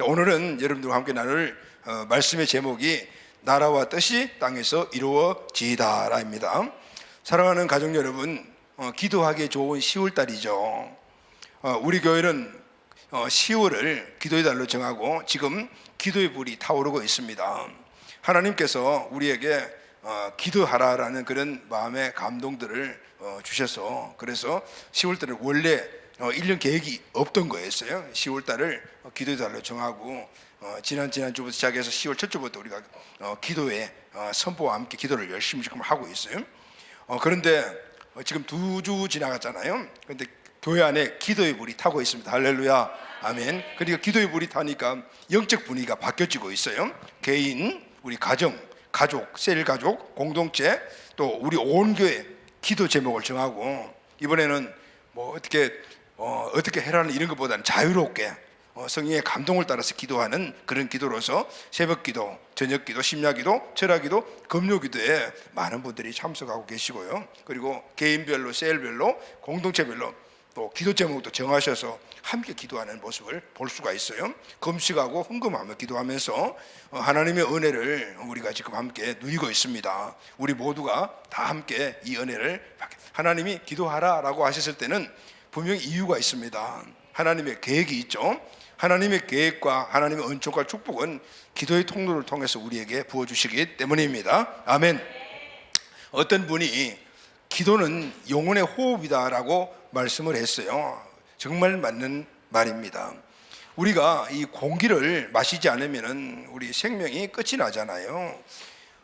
오늘은 여러분들과 함께 나눌 말씀의 제목이 나라와 뜻이 땅에서 이루어지이다라입니다. 사랑하는 가족 여러분, 기도하기 좋은 10월달이죠. 우리 교회는 10월을 기도의 달로 정하고 지금 기도의 불이 타오르고 있습니다. 하나님께서 우리에게 기도하라라는 그런 마음의 감동들을 주셔서, 그래서 10월달을 원래 1년 계획이 없던 거였어요. 10월달을 기도의 달로 정하고 지난주부터 시작해서 10월 첫 주부터 우리가 기도의 선포와 함께 기도를 열심히 지금 하고 있어요. 그런데 지금 2주 지나갔잖아요. 그런데 교회 안에 기도의 불이 타고 있습니다. 할렐루야, 아멘. 그러니까 기도의 불이 타니까 영적 분위기가 바뀌어지고 있어요. 개인, 우리 가정, 셀 가족, 공동체, 또 우리 온 교회 기도 제목을 정하고, 이번에는 뭐 어떻게 해라는 이런 것보다는 자유롭게 성령의 감동을 따라서 기도하는 그런 기도로서 새벽 기도, 저녁 기도, 심야 기도, 철학 기도, 금요 기도에 많은 분들이 참석하고 계시고요. 그리고 개인별로, 셀별로, 공동체별로 또 기도 제목도 정하셔서 함께 기도하는 모습을 볼 수가 있어요. 금식하고 헌금하며 기도하면서 하나님의 은혜를 우리가 지금 함께 누리고 있습니다. 우리 모두가 다 함께 이 은혜를, 하나님이 기도하라라고 하셨을 때는 분명히 이유가 있습니다. 하나님의 계획이 있죠. 하나님의 계획과 하나님의 은총과 축복은 기도의 통로를 통해서 우리에게 부어주시기 때문입니다. 아멘. 어떤 분이 기도는 영혼의 호흡이다라고 말씀을 했어요. 정말 맞는 말입니다. 우리가 이 공기를 마시지 않으면 우리 생명이 끝이 나잖아요.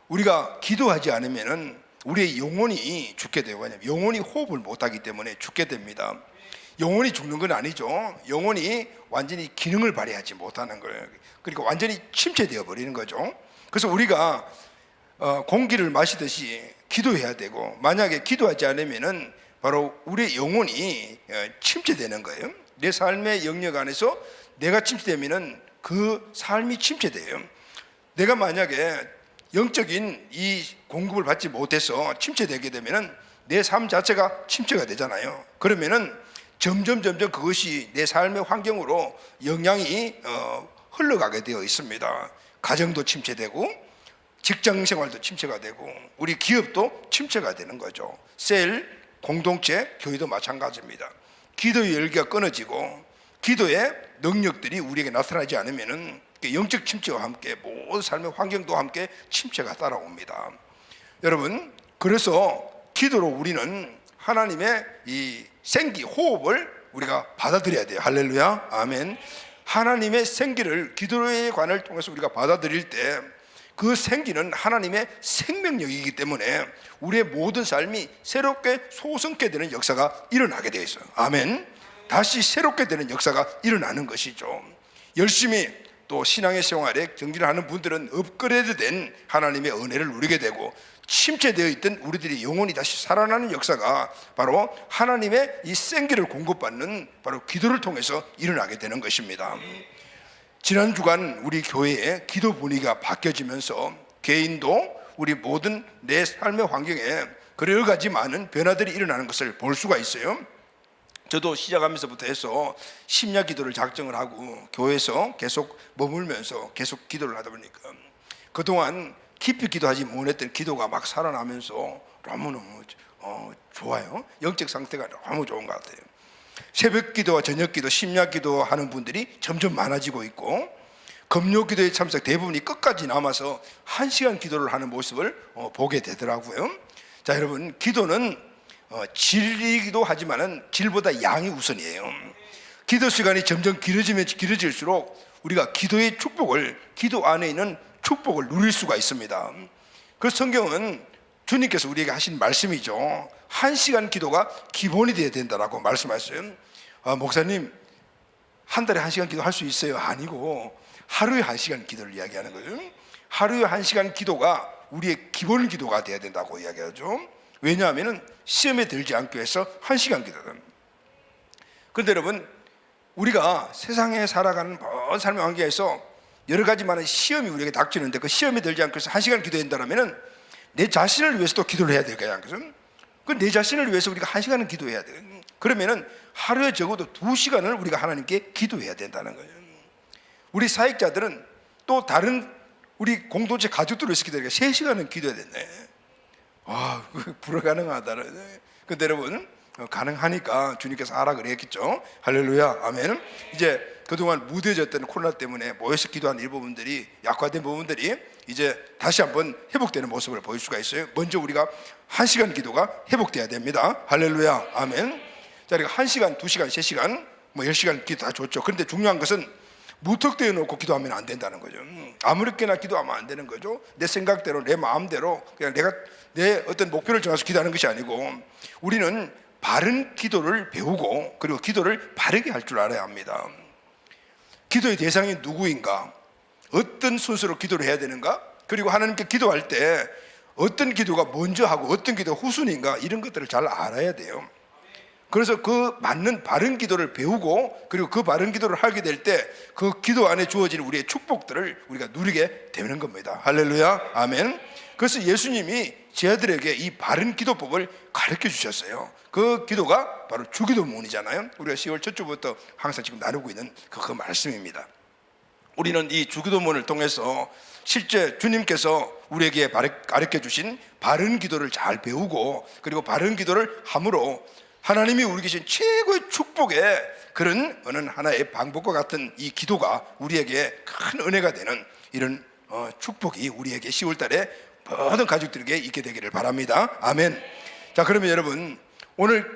우리가 기도하지 않으면 우리의 영혼이 죽게 되고, 왜냐하면 영혼이 호흡을 못하기 때문에 죽게 됩니다. 영혼이 죽는 건 아니죠. 영혼이 완전히 기능을 발휘하지 못하는 거예요. 그러니까 완전히 침체되어 버리는 거죠. 그래서 우리가 공기를 마시듯이 기도해야 되고, 만약에 기도하지 않으면은 바로 우리의 영혼이 침체되는 거예요. 내 삶의 영역 안에서 내가 침체되면은 그 삶이 침체돼요. 내가 만약에 영적인 이 공급을 받지 못해서 침체되게 되면은 내 삶 자체가 침체가 되잖아요. 그러면은 점점 그것이 내 삶의 환경으로 영향이 흘러가게 되어 있습니다. 가정도 침체되고, 직장 생활도 침체가 되고, 우리 기업도 침체가 되는 거죠. 셀, 공동체, 교회도 마찬가지입니다. 기도의 열기가 끊어지고 기도의 능력들이 우리에게 나타나지 않으면은 영적 침체와 함께 모든 삶의 환경도 함께 침체가 따라옵니다. 여러분, 그래서 기도로 우리는 하나님의 이 생기, 호흡을 우리가 받아들여야 돼요. 할렐루야, 아멘. 하나님의 생기를 기도의 관을 통해서 우리가 받아들일 때 그 생기는 하나님의 생명력이기 때문에 우리의 모든 삶이 새롭게 소성케 되는 역사가 일어나게 되어 있어요. 아멘. 다시 새롭게 되는 역사가 일어나는 것이죠. 열심히 또 신앙의 생활에 경진을 하는 분들은 업그레이드된 하나님의 은혜를 누리게 되고, 침체되어 있던 우리들이 영혼이 다시 살아나는 역사가 바로 하나님의 이 생기를 공급받는 바로 기도를 통해서 일어나게 되는 것입니다. 지난 주간 우리 교회의 기도 분위기가 바뀌어지면서 개인도 우리 모든 내 삶의 환경에 여러 가지 많은 변화들이 일어나는 것을 볼 수가 있어요. 저도 시작하면서부터 해서 심야 기도를 작정을 하고 교회에서 계속 머물면서 계속 기도를 하다 보니까 그동안 깊이 기도하지 못했던 기도가 막 살아나면서 너무너무 좋아요. 영적 상태가 너무 좋은 것 같아요. 새벽 기도와 저녁 기도, 심야 기도 하는 분들이 점점 많아지고 있고, 금요 기도에 참석 대부분이 끝까지 남아서 1시간 기도를 하는 모습을 보게 되더라고요. 자, 여러분, 기도는 질이기도 하지만은 질보다 양이 우선이에요. 기도 시간이 점점 길어지면 길어질수록 우리가 기도의 축복을, 기도 안에 있는 축복을 누릴 수가 있습니다. 그래서 성경은 주님께서 우리에게 하신 말씀이죠. 1시간 기도가 기본이 되어야 된다라고 말씀하셨어요. 목사님, 한 달에 1시간 기도 할 수 있어요? 아니고 하루에 1시간 기도를 이야기하는 거예요. 하루에 1시간 기도가 우리의 기본 기도가 되어야 된다고 이야기하죠. 왜냐하면 시험에 들지 않기 위해서 1시간 기도는. 그런데 여러분, 우리가 세상에 살아가는 먼 삶의 환경에서 여러 가지 많은 시험이 우리에게 닥치는데 그 시험에 들지 않기 위해서 1시간 기도한다면 내 자신을 위해서도 기도를 해야 될 거야. 그 내 자신을 위해서 우리가 1시간은 기도해야 돼. 그러면은 하루에 적어도 2시간을 우리가 하나님께 기도해야 된다는 거예요. 우리 사역자들은 또 다른 우리 공동체 가족들을 있게 되니까 3시간은 기도해야 됐네. 와, 불가능하다는. 근데 여러분, 가능하니까 주님께서 하라 그랬겠죠. 할렐루야, 아멘. 이제 그동안 무뎌졌던 코로나 때문에 모여서 기도한 일부분들이, 약화된 부분들이 이제 다시 한번 회복되는 모습을 보일 수가 있어요. 먼저 우리가 1시간 기도가 회복돼야 됩니다. 할렐루야, 아멘. 자, 그러니까 1시간, 2시간, 3시간, 10시간 기도 다 좋죠. 그런데 중요한 것은 무턱대어 놓고 기도하면 안 된다는 거죠. 아무렇게나 기도하면 안 되는 거죠. 내 생각대로, 내 마음대로 그냥 내가 내 어떤 목표를 정해서 기도하는 것이 아니고, 우리는 바른 기도를 배우고 그리고 기도를 바르게 할 줄 알아야 합니다. 기도의 대상이 누구인가, 어떤 순서로 기도를 해야 되는가, 그리고 하나님께 기도할 때 어떤 기도가 먼저 하고 어떤 기도가 후순인가, 이런 것들을 잘 알아야 돼요. 그래서 그 맞는 바른 기도를 배우고 그리고 그 바른 기도를 하게 될 때 그 기도 안에 주어지는 우리의 축복들을 우리가 누리게 되는 겁니다. 할렐루야, 아멘. 그래서 예수님이 제 아들에게 이 바른 기도법을 가르쳐 주셨어요. 그 기도가 바로 주기도문이잖아요. 우리가 10월 첫 주부터 항상 지금 나누고 있는 그 말씀입니다. 우리는 이 주기도문을 통해서 실제 주님께서 우리에게 가르쳐 주신 바른 기도를 잘 배우고 그리고 바른 기도를 함으로 하나님이 우리 계신 최고의 축복의 그런 어느 하나의 방법과 같은 이 기도가 우리에게 큰 은혜가 되는 이런 축복이 우리에게 10월 달에 모든 가족들에게 있게 되기를 바랍니다. 아멘. 자, 그러면 여러분, 오늘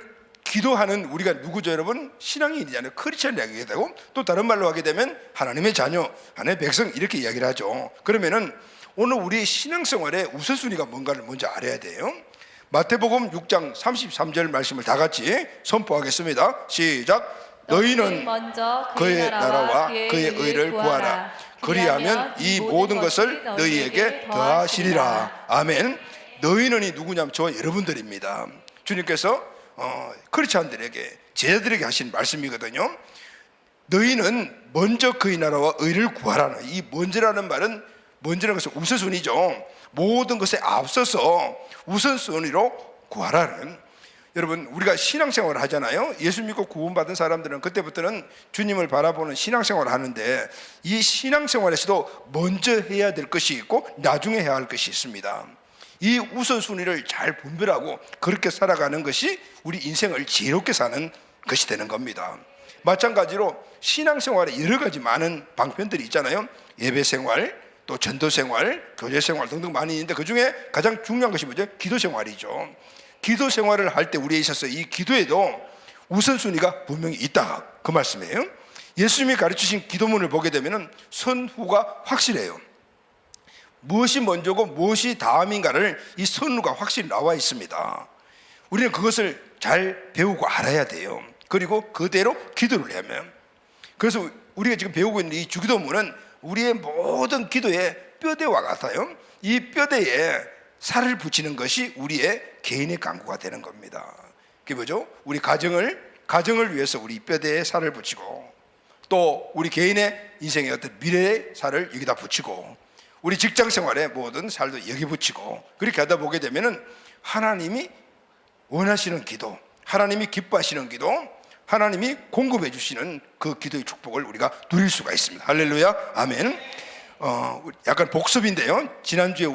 기도하는 우리가 누구죠? 여러분, 신앙인이잖아요. 크리스천이라고 하게 되고, 또 다른 말로 하게 되면 하나님의 자녀, 하나님의 백성, 이렇게 이야기를 하죠. 그러면은 오늘 우리의 신앙생활의 우선순위가 뭔가를 먼저 알아야 돼요. 마태복음 6장 33절 말씀을 다 같이 선포하겠습니다. 시작. 너희는 먼저 그의 나라와 그의 의를 구하라. 그리하면 이 모든 것을 너희에게 더하시리라. 아멘. 너희는 이 누구냐면 저와 여러분들입니다. 주님께서 크리스찬들에게, 제자들에게 하신 말씀이거든요. 너희는 먼저 그의 나라와 의를 구하라는, 이 먼저라는 말은, 먼저라는 것은 우선순위죠. 모든 것에 앞서서 우선순위로 구하라는. 여러분, 우리가 신앙생활을 하잖아요. 예수 믿고 구원받은 사람들은 그때부터는 주님을 바라보는 신앙생활을 하는데, 이 신앙생활에서도 먼저 해야 될 것이 있고 나중에 해야 할 것이 있습니다. 이 우선순위를 잘 분별하고 그렇게 살아가는 것이 우리 인생을 지혜롭게 사는 것이 되는 겁니다. 마찬가지로 신앙생활에 여러 가지 많은 방편들이 있잖아요. 예배생활, 또 전도생활, 교제생활 등등 많이 있는데 그 중에 가장 중요한 것이 뭐죠? 기도생활이죠. 기도생활을 할 때 우리에 있어서 이 기도에도 우선순위가 분명히 있다, 그 말씀이에요. 예수님이 가르치신 기도문을 보게 되면 선후가 확실해요. 무엇이 먼저고 무엇이 다음인가를 이 선후가 확실히 나와 있습니다. 우리는 그것을 잘 배우고 알아야 돼요. 그리고 그대로 기도를 하면. 그래서 우리가 지금 배우고 있는 이 주기도문은 우리의 모든 기도의 뼈대와 같아요. 이 뼈대에 살을 붙이는 것이 우리의 개인의 간구가 되는 겁니다. 그게 뭐죠? 우리 가정을 위해서 우리 뼈대에 살을 붙이고, 또 우리 개인의 인생의 어떤 미래의 살을 여기다 붙이고, 우리 직장 생활의 모든 살도 여기 붙이고, 그렇게 하다 보게 되면은 하나님이 원하시는 기도, 하나님이 기뻐하시는 기도, 하나님이 공급해 주시는 그 기도의 축복을 우리가 누릴 수가 있습니다. 할렐루야, 아멘. 약간 복습인데요. 지난주에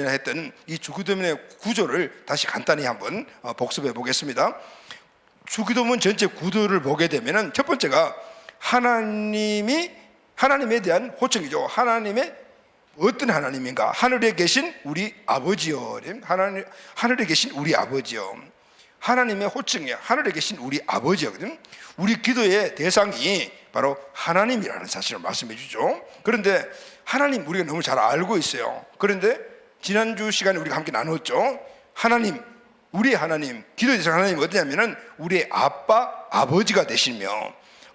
했던 이 주기도문의 구조를 다시 간단히 한번 복습해 보겠습니다. 주기도문 전체 구도를 보게 되면은 첫 번째가 하나님에 대한 호칭이죠. 하나님의 어떤 하나님인가? 하늘에 계신 우리 아버지요. 하늘에 계신 우리 아버지요. 하나님의 호칭이야. 하늘에 계신 우리 아버지거든. 우리 기도의 대상이 바로 하나님이라는 사실을 말씀해 주죠. 그런데 하나님 우리가 너무 잘 알고 있어요. 그런데 지난주 시간에 우리가 함께 나눴죠. 하나님, 우리 하나님, 기도의 대상 하나님이 어디냐면은 우리의 아버지가 되시며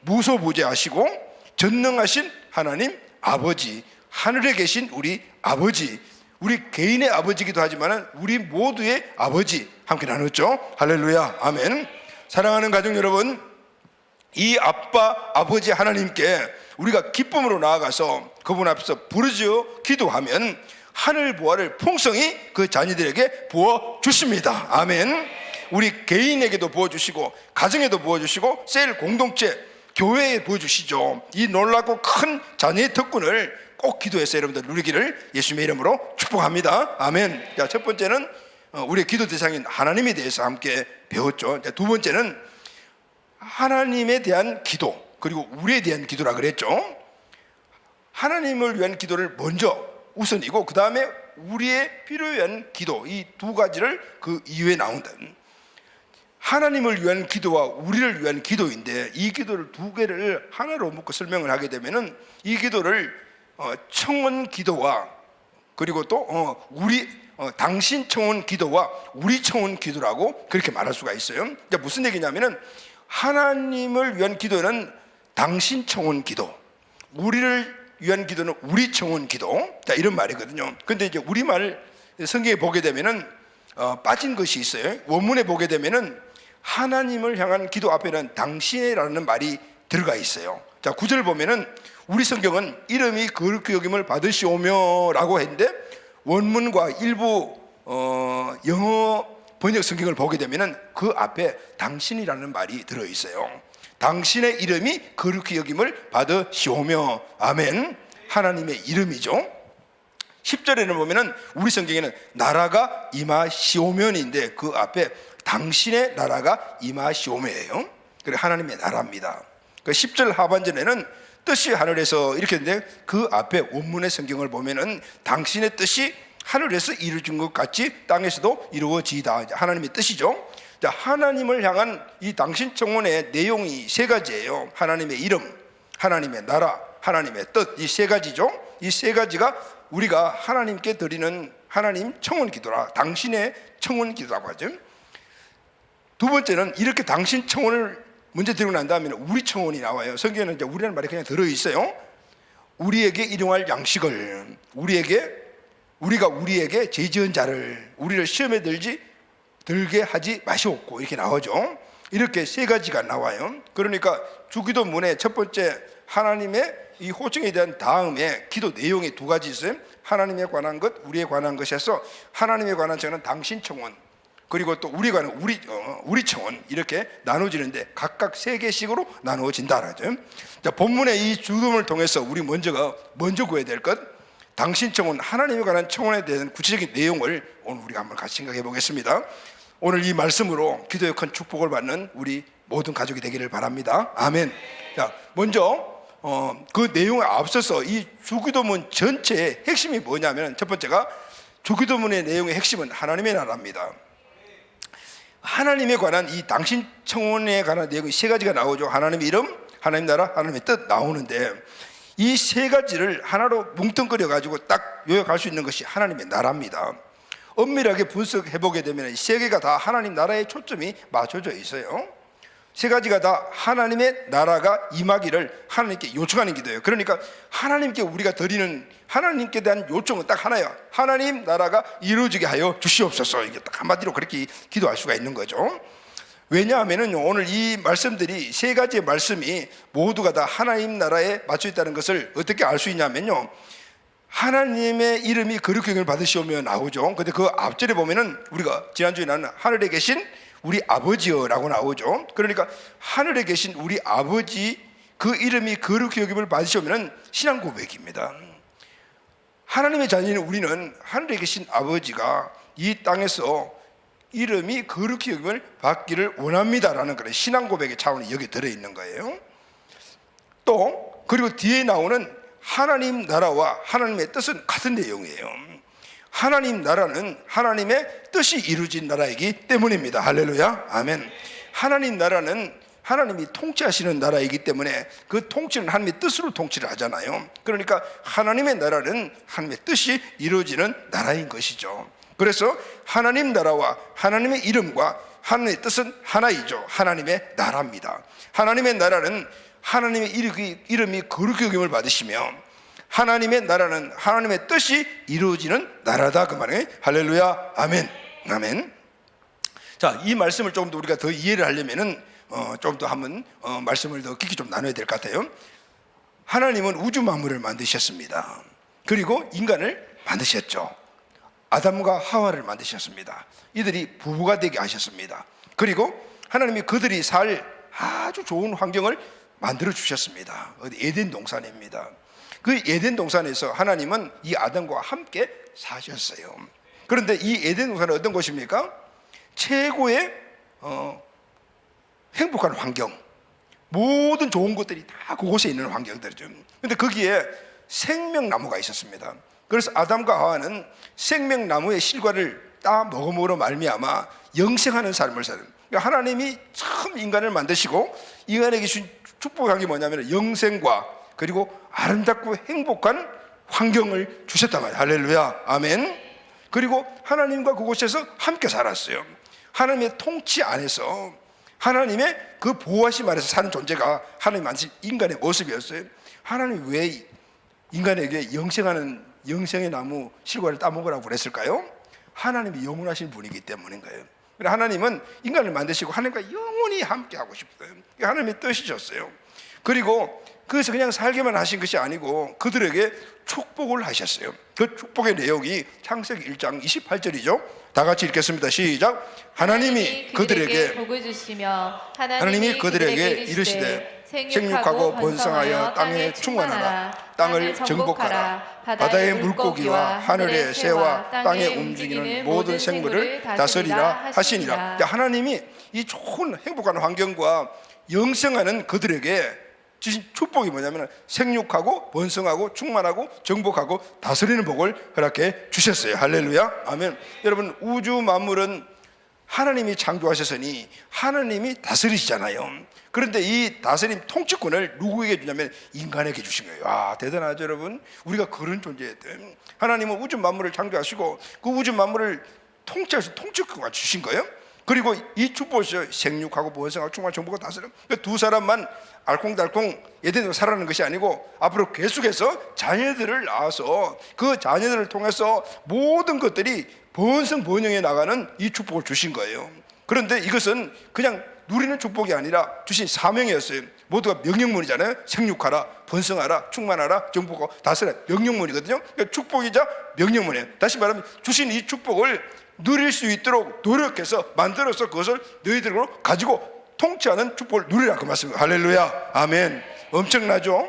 무소부재하시고 전능하신 하나님 아버지, 하늘에 계신 우리 아버지, 우리 개인의 아버지이기도 하지만 우리 모두의 아버지 함께 나눴죠. 할렐루야, 아멘. 사랑하는 가족 여러분, 이 아버지 하나님께 우리가 기쁨으로 나아가서 그분 앞에서 부르짖어 기도하면 하늘 보화를 풍성히 그 자녀들에게 부어주십니다. 아멘. 우리 개인에게도 부어주시고 가정에도 부어주시고 셀 공동체, 교회에 보여주시죠. 이 놀랍고 큰 자녀의 특권을 꼭 기도해서 여러분들 누리기를 예수님의 이름으로 축복합니다. 아멘. 자, 첫 번째는 우리의 기도 대상인 하나님에 대해서 함께 배웠죠. 두 번째는 하나님에 대한 기도, 그리고 우리에 대한 기도라 그랬죠. 하나님을 위한 기도를 먼저 우선이고, 그 다음에 우리의 필요에 위한 기도, 이 두 가지를 그 이후에 나온다. 하나님을 위한 기도와 우리를 위한 기도인데, 이 기도를 두 개를 하나로 묶어 설명을 하게 되면은 이 기도를 청원 기도와, 그리고 또 당신 청원 기도와 우리 청원 기도라고 그렇게 말할 수가 있어요. 무슨 얘기냐면은 하나님을 위한 기도는 당신 청원 기도, 우리를 위한 기도는 우리 청원 기도, 자, 이런 말이거든요. 근데 이제 우리말 성경에 보게 되면은 빠진 것이 있어요. 원문에 보게 되면은 하나님을 향한 기도 앞에는 당신이라는 말이 들어가 있어요. 자, 9절 보면은 우리 성경은 이름이 거룩히 여김을 받으시오며 라고 했는데, 원문과 일부 영어 번역 성경을 보게 되면은 그 앞에 당신이라는 말이 들어있어요. 당신의 이름이 거룩히 여김을 받으시오며. 아멘. 하나님의 이름이죠. 10절에는 보면은 우리 성경에는 나라가 임하시오면인데 그 앞에 당신의 나라가 임하시오며예요. 그래, 하나님의 나라입니다. 그 10절 하반절에는 뜻이 하늘에서 이렇게 했는데 그 앞에 원문의 성경을 보면은 당신의 뜻이 하늘에서 이루어진 것 같이 땅에서도 이루어지이다. 하나님의 뜻이죠. 자, 하나님을 향한 이 당신 청원의 내용이 세 가지예요. 하나님의 이름, 하나님의 나라, 하나님의 뜻, 이 세 가지죠. 이 세 가지가 우리가 하나님께 드리는 하나님 청원 기도라, 당신의 청원 기도라고 하죠. 두 번째는 이렇게 당신 청원을 먼저 드리고 난 다음에 우리 청원이 나와요. 성경에는 이제 우리라는 말이 그냥 들어있어요. 우리에게 일용할 양식을, 우리가 우리에게 죄 지은 자를, 우리를 시험에 들게 하지 마시옵고, 이렇게 나오죠. 이렇게 세 가지가 나와요. 그러니까 주기도문의 첫 번째 하나님의 이 호칭에 대한 다음에 기도 내용이 두 가지 있어요. 하나님에 관한 것, 우리에 관한 것에서 하나님에 관한 저는 당신 청원, 그리고 또 우리에 관한 우리 청원, 이렇게 나눠지는데 각각 세 개씩으로 나누어진다라죠. 자, 본문의 이 주도문을 통해서 우리 먼저 구해야 될 것, 당신 청원, 하나님에 관한 청원에 대한 구체적인 내용을 오늘 우리가 한번 같이 생각해 보겠습니다. 오늘 이 말씀으로 기도의 큰 축복을 받는 우리 모든 가족이 되기를 바랍니다. 아멘. 자, 먼저 그 내용에 앞서서 이 주기도문 전체의 핵심이 뭐냐면, 첫 번째가 주기도문의 내용의 핵심은 하나님의 나라입니다. 하나님에 관한 이 당신 청원에 관한 내용이 세 가지가 나오죠. 하나님의 이름, 하나님 나라, 하나님의 뜻 나오는데, 이 세 가지를 하나로 뭉뚱그려 가지고 딱 요약할 수 있는 것이 하나님의 나라입니다. 엄밀하게 분석해 보게 되면 이 세 개가 다 하나님 나라의 초점이 맞춰져 있어요. 세 가지가 다 하나님의 나라가 임하기를 하나님께 요청하는 기도예요. 그러니까 하나님께 우리가 드리는 하나님께 대한 요청은 딱 하나예요. 하나님 나라가 이루어지게 하여 주시옵소서. 이게 딱 한마디로 그렇게 기도할 수가 있는 거죠. 왜냐하면 오늘 이 말씀들이 세 가지의 말씀이 모두가 다 하나님 나라에 맞춰 있다는 것을 어떻게 알 수 있냐면요, 하나님의 이름이 거룩히 여김을 받으시오며 나오죠. 근데 그 앞절에 보면은 우리가 지난주에 나눈 하늘에 계신 우리 아버지여라고 나오죠. 그러니까 하늘에 계신 우리 아버지, 그 이름이 거룩히 여김을 받으시오면 신앙 고백입니다. 하나님의 자녀인 우리는 하늘에 계신 아버지가 이 땅에서 이름이 거룩히 여김을 받기를 원합니다라는 그런 신앙 고백의 차원이 여기 들어있는 거예요. 또 그리고 뒤에 나오는 하나님 나라와 하나님의 뜻은 같은 내용이에요. 하나님 나라는 하나님의 뜻이 이루어진 나라이기 때문입니다. 할렐루야, 아멘. 하나님 나라는 하나님이 통치하시는 나라이기 때문에 그 통치는 하나님의 뜻으로 통치를 하잖아요. 그러니까 하나님의 나라는 하나님의 뜻이 이루어지는 나라인 것이죠. 그래서 하나님 나라와 하나님의 이름과 하나님의 뜻은 하나이죠. 하나님의 나라입니다. 하나님의 나라는 하나님의 이름이 거룩히 여김을 받으시며, 하나님의 나라는 하나님의 뜻이 이루어지는 나라다, 그 말이에요. 할렐루야, 아멘, 아멘. 자, 이 말씀을 조금 더 우리가 더 이해를 하려면은 좀 더 한번 말씀을 더 깊이 좀 나눠야 될 것 같아요. 하나님은 우주 만물을 만드셨습니다. 그리고 인간을 만드셨죠. 아담과 하와를 만드셨습니다. 이들이 부부가 되게 하셨습니다. 그리고 하나님이 그들이 살 아주 좋은 환경을 만들어 주셨습니다. 어디 에덴 동산입니다. 그 에덴 동산에서 하나님은 이 아담과 함께 사셨어요. 그런데 이 에덴 동산은 어떤 곳입니까? 최고의 행복한 환경, 모든 좋은 것들이 다 그곳에 있는 환경들이죠. 그런데 거기에 생명나무가 있었습니다. 그래서 아담과 하와는 생명나무의 실과를 따 먹음으로 말미암아 영생하는 삶을 사는, 그러니까 하나님이 처음 인간을 만드시고 인간에게 주신 축복한 게 뭐냐면 영생과 그리고 아름답고 행복한 환경을 주셨단 말이에요. 할렐루야, 아멘. 그리고 하나님과 그곳에서 함께 살았어요. 하나님의 통치 안에서 하나님의 그 보호하심 아래서 사는 존재가 하나님 만드신 인간의 모습이었어요. 하나님이 왜 인간에게 영생의 나무 실과를 따먹으라고 그랬을까요? 하나님이 영원하신 분이기 때문인 거예요. 하나님은 인간을 만드시고 하나님과 영원히 함께하고 싶어요. 그게 하나님의 뜻이셨어요. 그리고 그래서 그냥 살게만 하신 것이 아니고 그들에게 축복을 하셨어요. 그 축복의 내용이 창세기 1장 28절이죠. 다 같이 읽겠습니다. 시작. 하나님이 그들에게 복을 주시며 하나님이 그들에게 이르시되 생육하고 번성하여 땅에 충만하라. 땅을 정복하라. 바다의 물고기와 하늘의 새와 땅에 움직이는 모든 생물을 다스리라 하시니라. 하나님이 이 좋은 행복한 환경과 영생하는 그들에게 주신 축복이 뭐냐면 생육하고 번성하고 충만하고 정복하고 다스리는 복을 허락해 주셨어요. 할렐루야, 아멘. 여러분, 우주 만물은 하나님이 창조하셨으니 하나님이 다스리시잖아요. 그런데 이 다스림 통치권을 누구에게 주냐면 인간에게 주신 거예요. 아, 대단하죠, 여러분. 우리가 그런 존재였대. 하나님은 우주 만물을 창조하시고 그 우주 만물을 통치하신 통치권을 주신 거예요. 그리고 이 축복을 생육하고 번성하고 충만 정복하고 다스려, 두 사람만 알콩달콩 에덴으로 살아가는 것이 아니고 앞으로 계속해서 자녀들을 낳아서 그 자녀들을 통해서 모든 것들이 번성번영해 나가는 이 축복을 주신 거예요. 그런데 이것은 그냥 누리는 축복이 아니라 주신 사명이었어요. 모두가 명령문이잖아요. 생육하라, 번성하라, 충만하라, 정복하고 다스리라. 명령문이거든요. 그러니까 축복이자 명령문이에요. 다시 말하면 주신 이 축복을 누릴 수 있도록 노력해서 만들어서 그것을 너희들로 가지고 통치하는 축복을 누리라, 그 말씀입니다. 할렐루야, 아멘. 엄청나죠?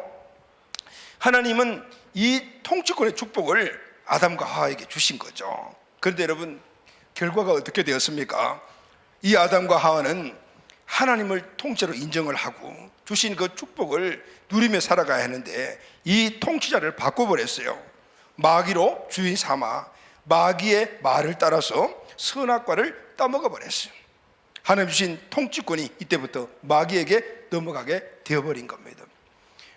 하나님은 이 통치권의 축복을 아담과 하와에게 주신 거죠. 그런데 여러분, 결과가 어떻게 되었습니까? 이 아담과 하와는 하나님을 통째로 인정을 하고 주신 그 축복을 누리며 살아가야 하는데 이 통치자를 바꿔버렸어요. 마귀로 주인 삼아 마귀의 말을 따라서 선악과를 따먹어 버렸어요. 하나님 주신 통치권이 이때부터 마귀에게 넘어가게 되어버린 겁니다.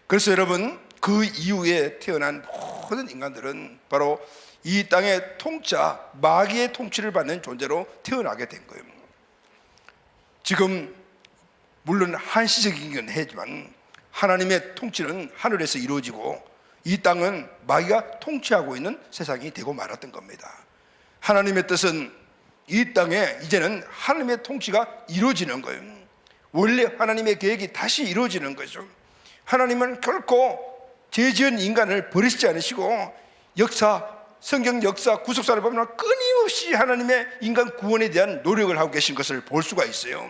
그래서 여러분, 그 이후에 태어난 모든 인간들은 바로 이 땅의 통치자 마귀의 통치를 받는 존재로 태어나게 된 거예요. 지금 물론 한시적이긴 하지만 하나님의 통치는 하늘에서 이루어지고 이 땅은 마귀가 통치하고 있는 세상이 되고 말았던 겁니다. 하나님의 뜻은 이 땅에 이제는 하나님의 통치가 이루어지는 거예요. 원래 하나님의 계획이 다시 이루어지는 거죠. 하나님은 결코 죄지은 인간을 버리시지 않으시고 성경 역사 구속사를 보면 끊임없이 하나님의 인간 구원에 대한 노력을 하고 계신 것을 볼 수가 있어요.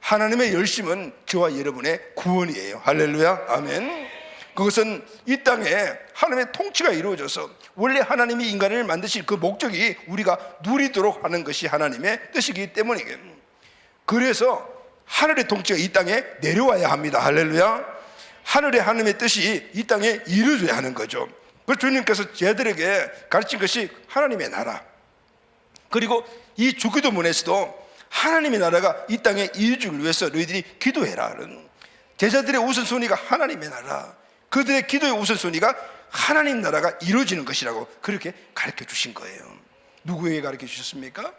하나님의 열심은 저와 여러분의 구원이에요. 할렐루야, 아멘. 그것은 이 땅에 하나님의 통치가 이루어져서 원래 하나님이 인간을 만드신 그 목적이 우리가 누리도록 하는 것이 하나님의 뜻이기 때문이에요. 그래서 하늘의 통치가 이 땅에 내려와야 합니다. 할렐루야. 하늘의 하나님의 뜻이 이 땅에 이루어져야 하는 거죠. 그 주님께서 제들에게 가르친 것이 하나님의 나라, 그리고 이 주기도문에서도 하나님의 나라가 이 땅에 이루어지기 위해서 너희들이 기도해라. 제자들의 우선순위가 하나님의 나라, 그들의 기도의 우선순위가 하나님 나라가 이루어지는 것이라고 그렇게 가르쳐 주신 거예요. 누구에게 가르쳐 주셨습니까?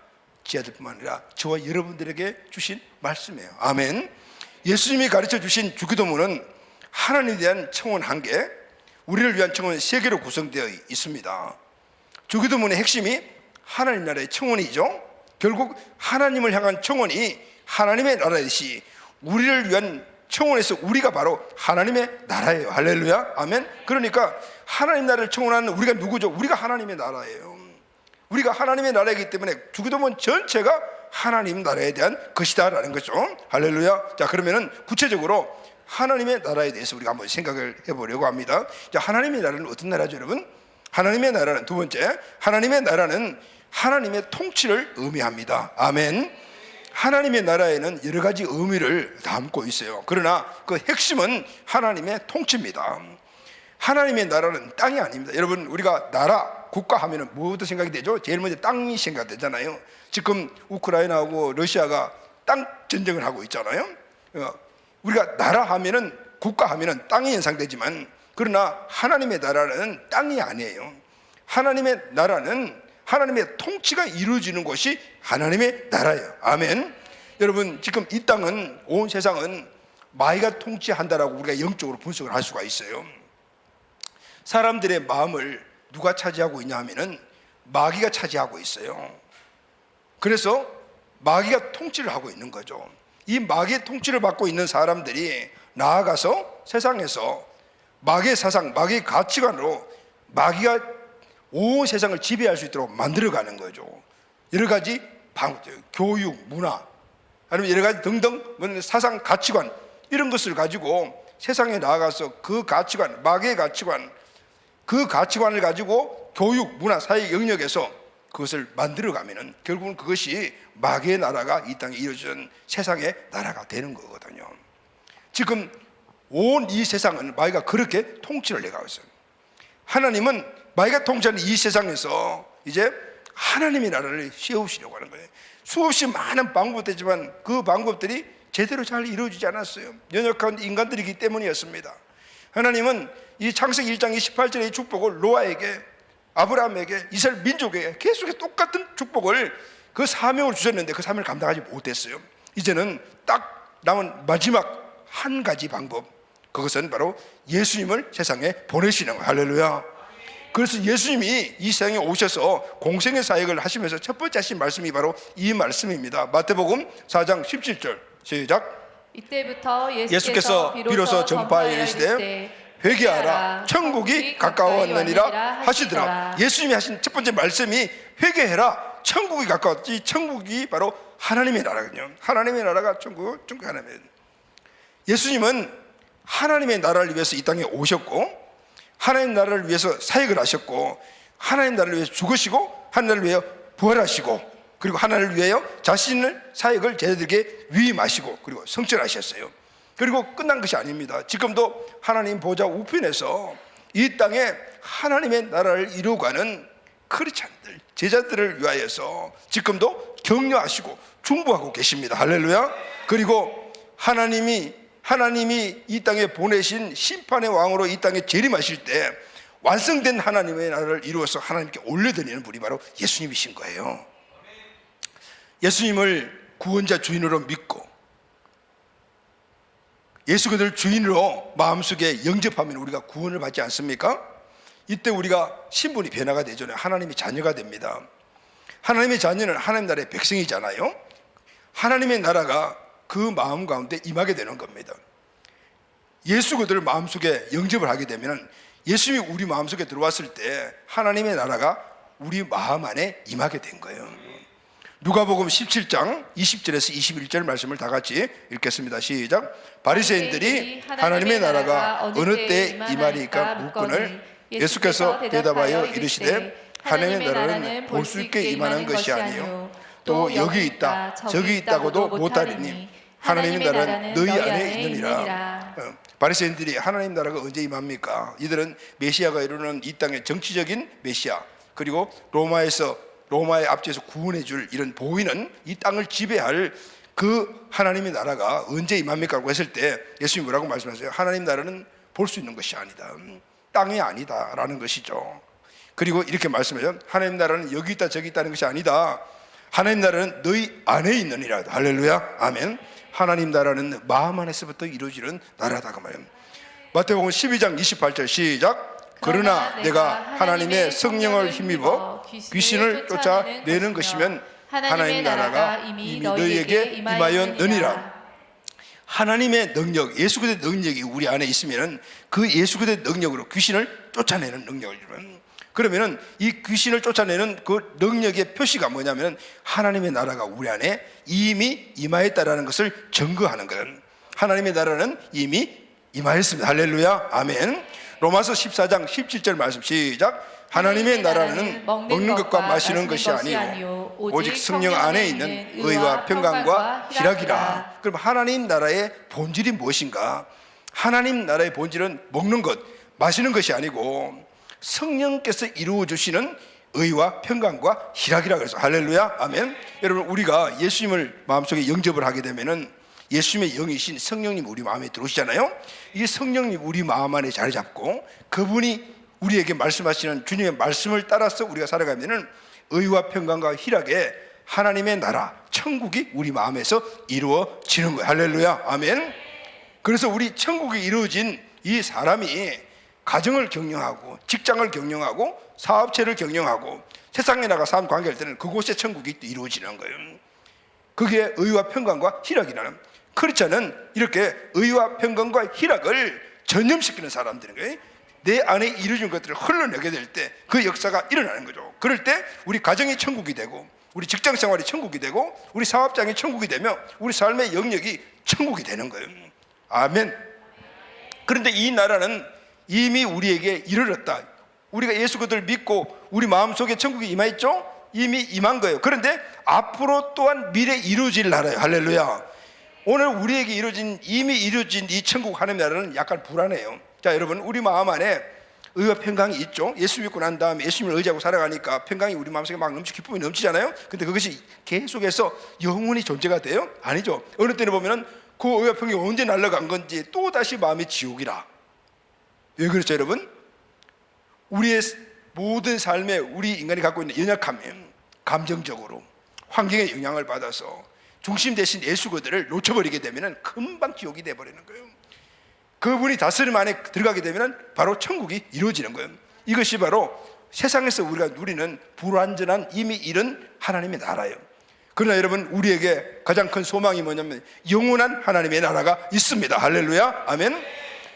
제자들뿐만 아니라 저와 여러분들에게 주신 말씀이에요. 아멘. 예수님이 가르쳐 주신 주기도문은 하나님에 대한 청원 1개, 우리를 위한 청원 3개로 구성되어 있습니다. 주기도문의 핵심이 하나님 나라의 청원이죠. 결국 하나님을 향한 청원이 하나님의 나라이시 우리를 위한 청원에서 우리가 바로 하나님의 나라예요. 할렐루야, 아멘. 그러니까 하나님 나라를 청원하는 우리가 누구죠? 우리가 하나님의 나라예요. 우리가 하나님의 나라이기 때문에 주기도문 전체가 하나님 나라에 대한 것이다 라는 거죠. 할렐루야. 자, 그러면은 구체적으로 하나님의 나라에 대해서 우리가 한번 생각을 해보려고 합니다. 자, 하나님의 나라는 어떤 나라죠, 여러분? 하나님의 나라는, 두 번째, 하나님의 나라는 하나님의 통치를 의미합니다. 아멘. 하나님의 나라에는 여러 가지 의미를 담고 있어요. 그러나 그 핵심은 하나님의 통치입니다. 하나님의 나라는 땅이 아닙니다. 여러분, 우리가 나라, 국가 하면은 뭐부터 생각이 되죠? 제일 먼저 땅이 생각되잖아요. 지금 우크라이나하고 러시아가 땅 전쟁을 하고 있잖아요. 우리가 나라 하면은, 국가 하면은 땅이 연상되지만, 그러나 하나님의 나라는 땅이 아니에요. 하나님의 나라는 하나님의 통치가 이루어지는 곳이 하나님의 나라예요. 아멘. 여러분, 지금 이 땅은, 온 세상은 마귀가 통치한다라고 우리가 영적으로 분석을 할 수가 있어요. 사람들의 마음을 누가 차지하고 있냐 하면은 마귀가 차지하고 있어요. 그래서 마귀가 통치를 하고 있는 거죠. 이 마귀의 통치를 받고 있는 사람들이 나아가서 세상에서 마귀의 사상, 마귀의 가치관으로 마귀가 온 세상을 지배할 수 있도록 만들어가는 거죠. 여러 가지 교육, 문화, 아니면 여러 가지 등등 사상, 가치관, 이런 것을 가지고 세상에 나아가서 그 가치관, 마귀의 가치관, 그 가치관을 가지고 교육, 문화, 사회 영역에서 그것을 만들어가면은 결국은 그것이 마귀의 나라가 이 땅에 이루어진 세상의 나라가 되는 거거든요. 지금 온 이 세상은 마귀가 그렇게 통치를 해가고 있어요. 하나님은 마귀가 통치하는 이 세상에서 이제 하나님의 나라를 세우시려고 하는 거예요. 수없이 많은 방법이지만 그 방법들이 제대로 잘 이루어지지 않았어요. 연약한 인간들이기 때문이었습니다. 하나님은 이 창세기 1장 28절의 축복을 노아에게, 아브라함에게, 이스라엘 민족에게 계속해서 똑같은 축복을, 그 사명을 주셨는데 그 사명을 감당하지 못했어요. 이제는 딱 남은 마지막 한 가지 방법, 그것은 바로 예수님을 세상에 보내시는 거예요. 할렐루야. 그래서 예수님이 이 세상에 오셔서 공생의 사역을 하시면서 첫 번째 하신 말씀이 바로 이 말씀입니다. 마태복음 4장 17절 시작. 이때부터 예수께서 비로소 전파하여 이르시되 회개하라, 천국이 가까웠느니라 하시더라. 예수님이 하신 첫 번째 말씀이 회개해라, 천국이 가까웠지. 천국이 바로 하나님의 나라거든요. 하나님의 나라가 천국 하나님의. 예수님은 하나님의 나라를 위해서 이 땅에 오셨고, 하나님 나라를 위해서 사역을 하셨고, 하나님 나라를 위해서 죽으시고, 하나님 나라를 위하여 부활하시고, 그리고 하나님을 위하여 자신의 사역을 저희들에게 위임하시고, 그리고 성취하셨어요. 그리고 끝난 것이 아닙니다. 지금도 하나님 보좌 우편에서 이 땅에 하나님의 나라를 이루어가는 크리스찬들, 제자들을 위하여서 지금도 격려하시고 중보하고 계십니다. 할렐루야. 그리고 하나님이 이 땅에 보내신 심판의 왕으로 이 땅에 재림하실 때 완성된 하나님의 나라를 이루어서 하나님께 올려드리는 분이 바로 예수님이신 거예요. 예수님을 구원자 주인으로 믿고 예수 그리스도를 주인으로 마음속에 영접하면 우리가 구원을 받지 않습니까? 이때 우리가 신분이 변화가 되잖아요. 하나님의 자녀가 됩니다. 하나님의 자녀는 하나님 나라의 백성이잖아요. 하나님의 나라가 그 마음 가운데 임하게 되는 겁니다. 예수 그들을 마음속에 영접을 하게 되면, 예수님이 우리 마음속에 들어왔을 때 하나님의 나라가 우리 마음 안에 임하게 된 거예요. 누가복음 17장 20절에서 21절 말씀을 다 같이 읽겠습니다. 시작. 바리새인들이 하나님의 나라가 어느 때에 임하리까 묻거늘 예수께서 대답하여 이르시되 하나님의 나라는 볼 수 있게 임하는 것이 아니요 또 여기 있다 저기 있다고도 못하리니 하나님의 나라는 너희 안에 있느니라. 바리새인들이 하나님 나라가 언제 임합니까? 이들은 메시아가 이루는 이 땅의 정치적인 메시아, 그리고 로마의 앞에서 구원해 줄 이런 보이는 이 땅을 지배할 그 하나님의 나라가 언제 임합니까? 라고 했을 때 예수님이 뭐라고 말씀하세요? 하나님 나라는 볼 수 있는 것이 아니다, 땅이 아니다 라는 것이죠. 그리고 이렇게 말씀하죠. 하나님 나라는 여기 있다 저기 있다는 것이 아니다, 하나님 나라는 너희 안에 있느니라. 할렐루야. 아멘. 하나님 나라는 마음 안에서부터 이루어지는 나라다 그 말이에요. 마태복음 12장 28절 시작. 그러나 내가 하나님의 성령을 힘입어 귀신을 쫓아내는 것이면 하나님 나라가 이미 너희에게 임하였느니라. 하나님의 능력, 예수 그리스도의 능력이 우리 안에 있으면 그 예수 그리스도의 능력으로 귀신을 쫓아내는 능력을 이루는, 그러면은 이 귀신을 쫓아내는 그 능력의 표시가 뭐냐면 하나님의 나라가 우리 안에 이미 임하였다라는 것을 증거하는 거예요. 하나님의 나라는 이미 임하였습니다. 할렐루야, 아멘. 로마서 14장 17절 말씀 시작. 하나님의 나라는 먹는 것과 마시는 것이 아니요 오직 성령 안에 있는 의와 평강과 희락이라. 그럼 하나님 나라의 본질이 무엇인가? 하나님 나라의 본질은 먹는 것, 마시는 것이 아니고 성령께서 이루어 주시는 의와 평강과 희락이라 그래서 할렐루야, 아멘. 여러분, 우리가 예수님을 마음속에 영접을 하게 되면은 예수님의 영이신 성령님 우리 마음에 들어오시잖아요. 이 성령님 우리 마음 안에 자리 잡고 그분이 우리에게 말씀하시는 주님의 말씀을 따라서 우리가 살아가면은 의와 평강과 희락에 하나님의 나라, 천국이 우리 마음에서 이루어지는 거예요. 할렐루야, 아멘. 그래서 우리 천국이 이루어진 이 사람이 가정을 경영하고 직장을 경영하고 사업체를 경영하고 세상에 나가 사람 관계할 때는 그곳에 천국이 이루어지는 거예요. 그게 의와 평강과 희락이라는, 크리스찬은 이렇게 의와 평강과 희락을 전념시키는 사람들인 거예요. 내 안에 이루어진 것들을 흘러내게 될 때 그 역사가 일어나는 거죠. 그럴 때 우리 가정이 천국이 되고 우리 직장 생활이 천국이 되고 우리 사업장이 천국이 되며 우리 삶의 영역이 천국이 되는 거예요. 아멘. 그런데 이 나라는 이미 우리에게 이르렀다. 우리가 예수 그리스도를 믿고 우리 마음속에 천국이 임하였죠? 이미 임한 거예요. 그런데 앞으로 또한 미래에 이루어질 나라예요. 할렐루야. 오늘 우리에게 이미 이루어진 이 천국 하나님의 나라는 약간 불안해요. 자, 여러분, 우리 마음 안에 의와 평강이 있죠. 예수 믿고 난 다음에 예수님을 의지하고 살아가니까 평강이 우리 마음속에 막 기쁨이 넘치잖아요. 근데 그것이 계속해서 영원히 존재가 돼요? 아니죠. 어느 때는 보면은 그 의와 평강이 언제 날아간 건지 또 다시 마음이 지옥이라. 왜 그렇죠, 여러분? 우리의 모든 삶에 우리 인간이 갖고 있는 연약함은 감정적으로 환경의 영향을 받아서 중심 대신 예수 그들을 놓쳐버리게 되면 금방 지옥이 돼버리는 거예요. 그분이 다스림 안에 들어가게 되면 바로 천국이 이루어지는 거예요. 이것이 바로 세상에서 우리가 누리는 불완전한 이미 이른 하나님의 나라예요. 그러나 여러분, 우리에게 가장 큰 소망이 뭐냐면 영원한 하나님의 나라가 있습니다. 할렐루야, 아멘.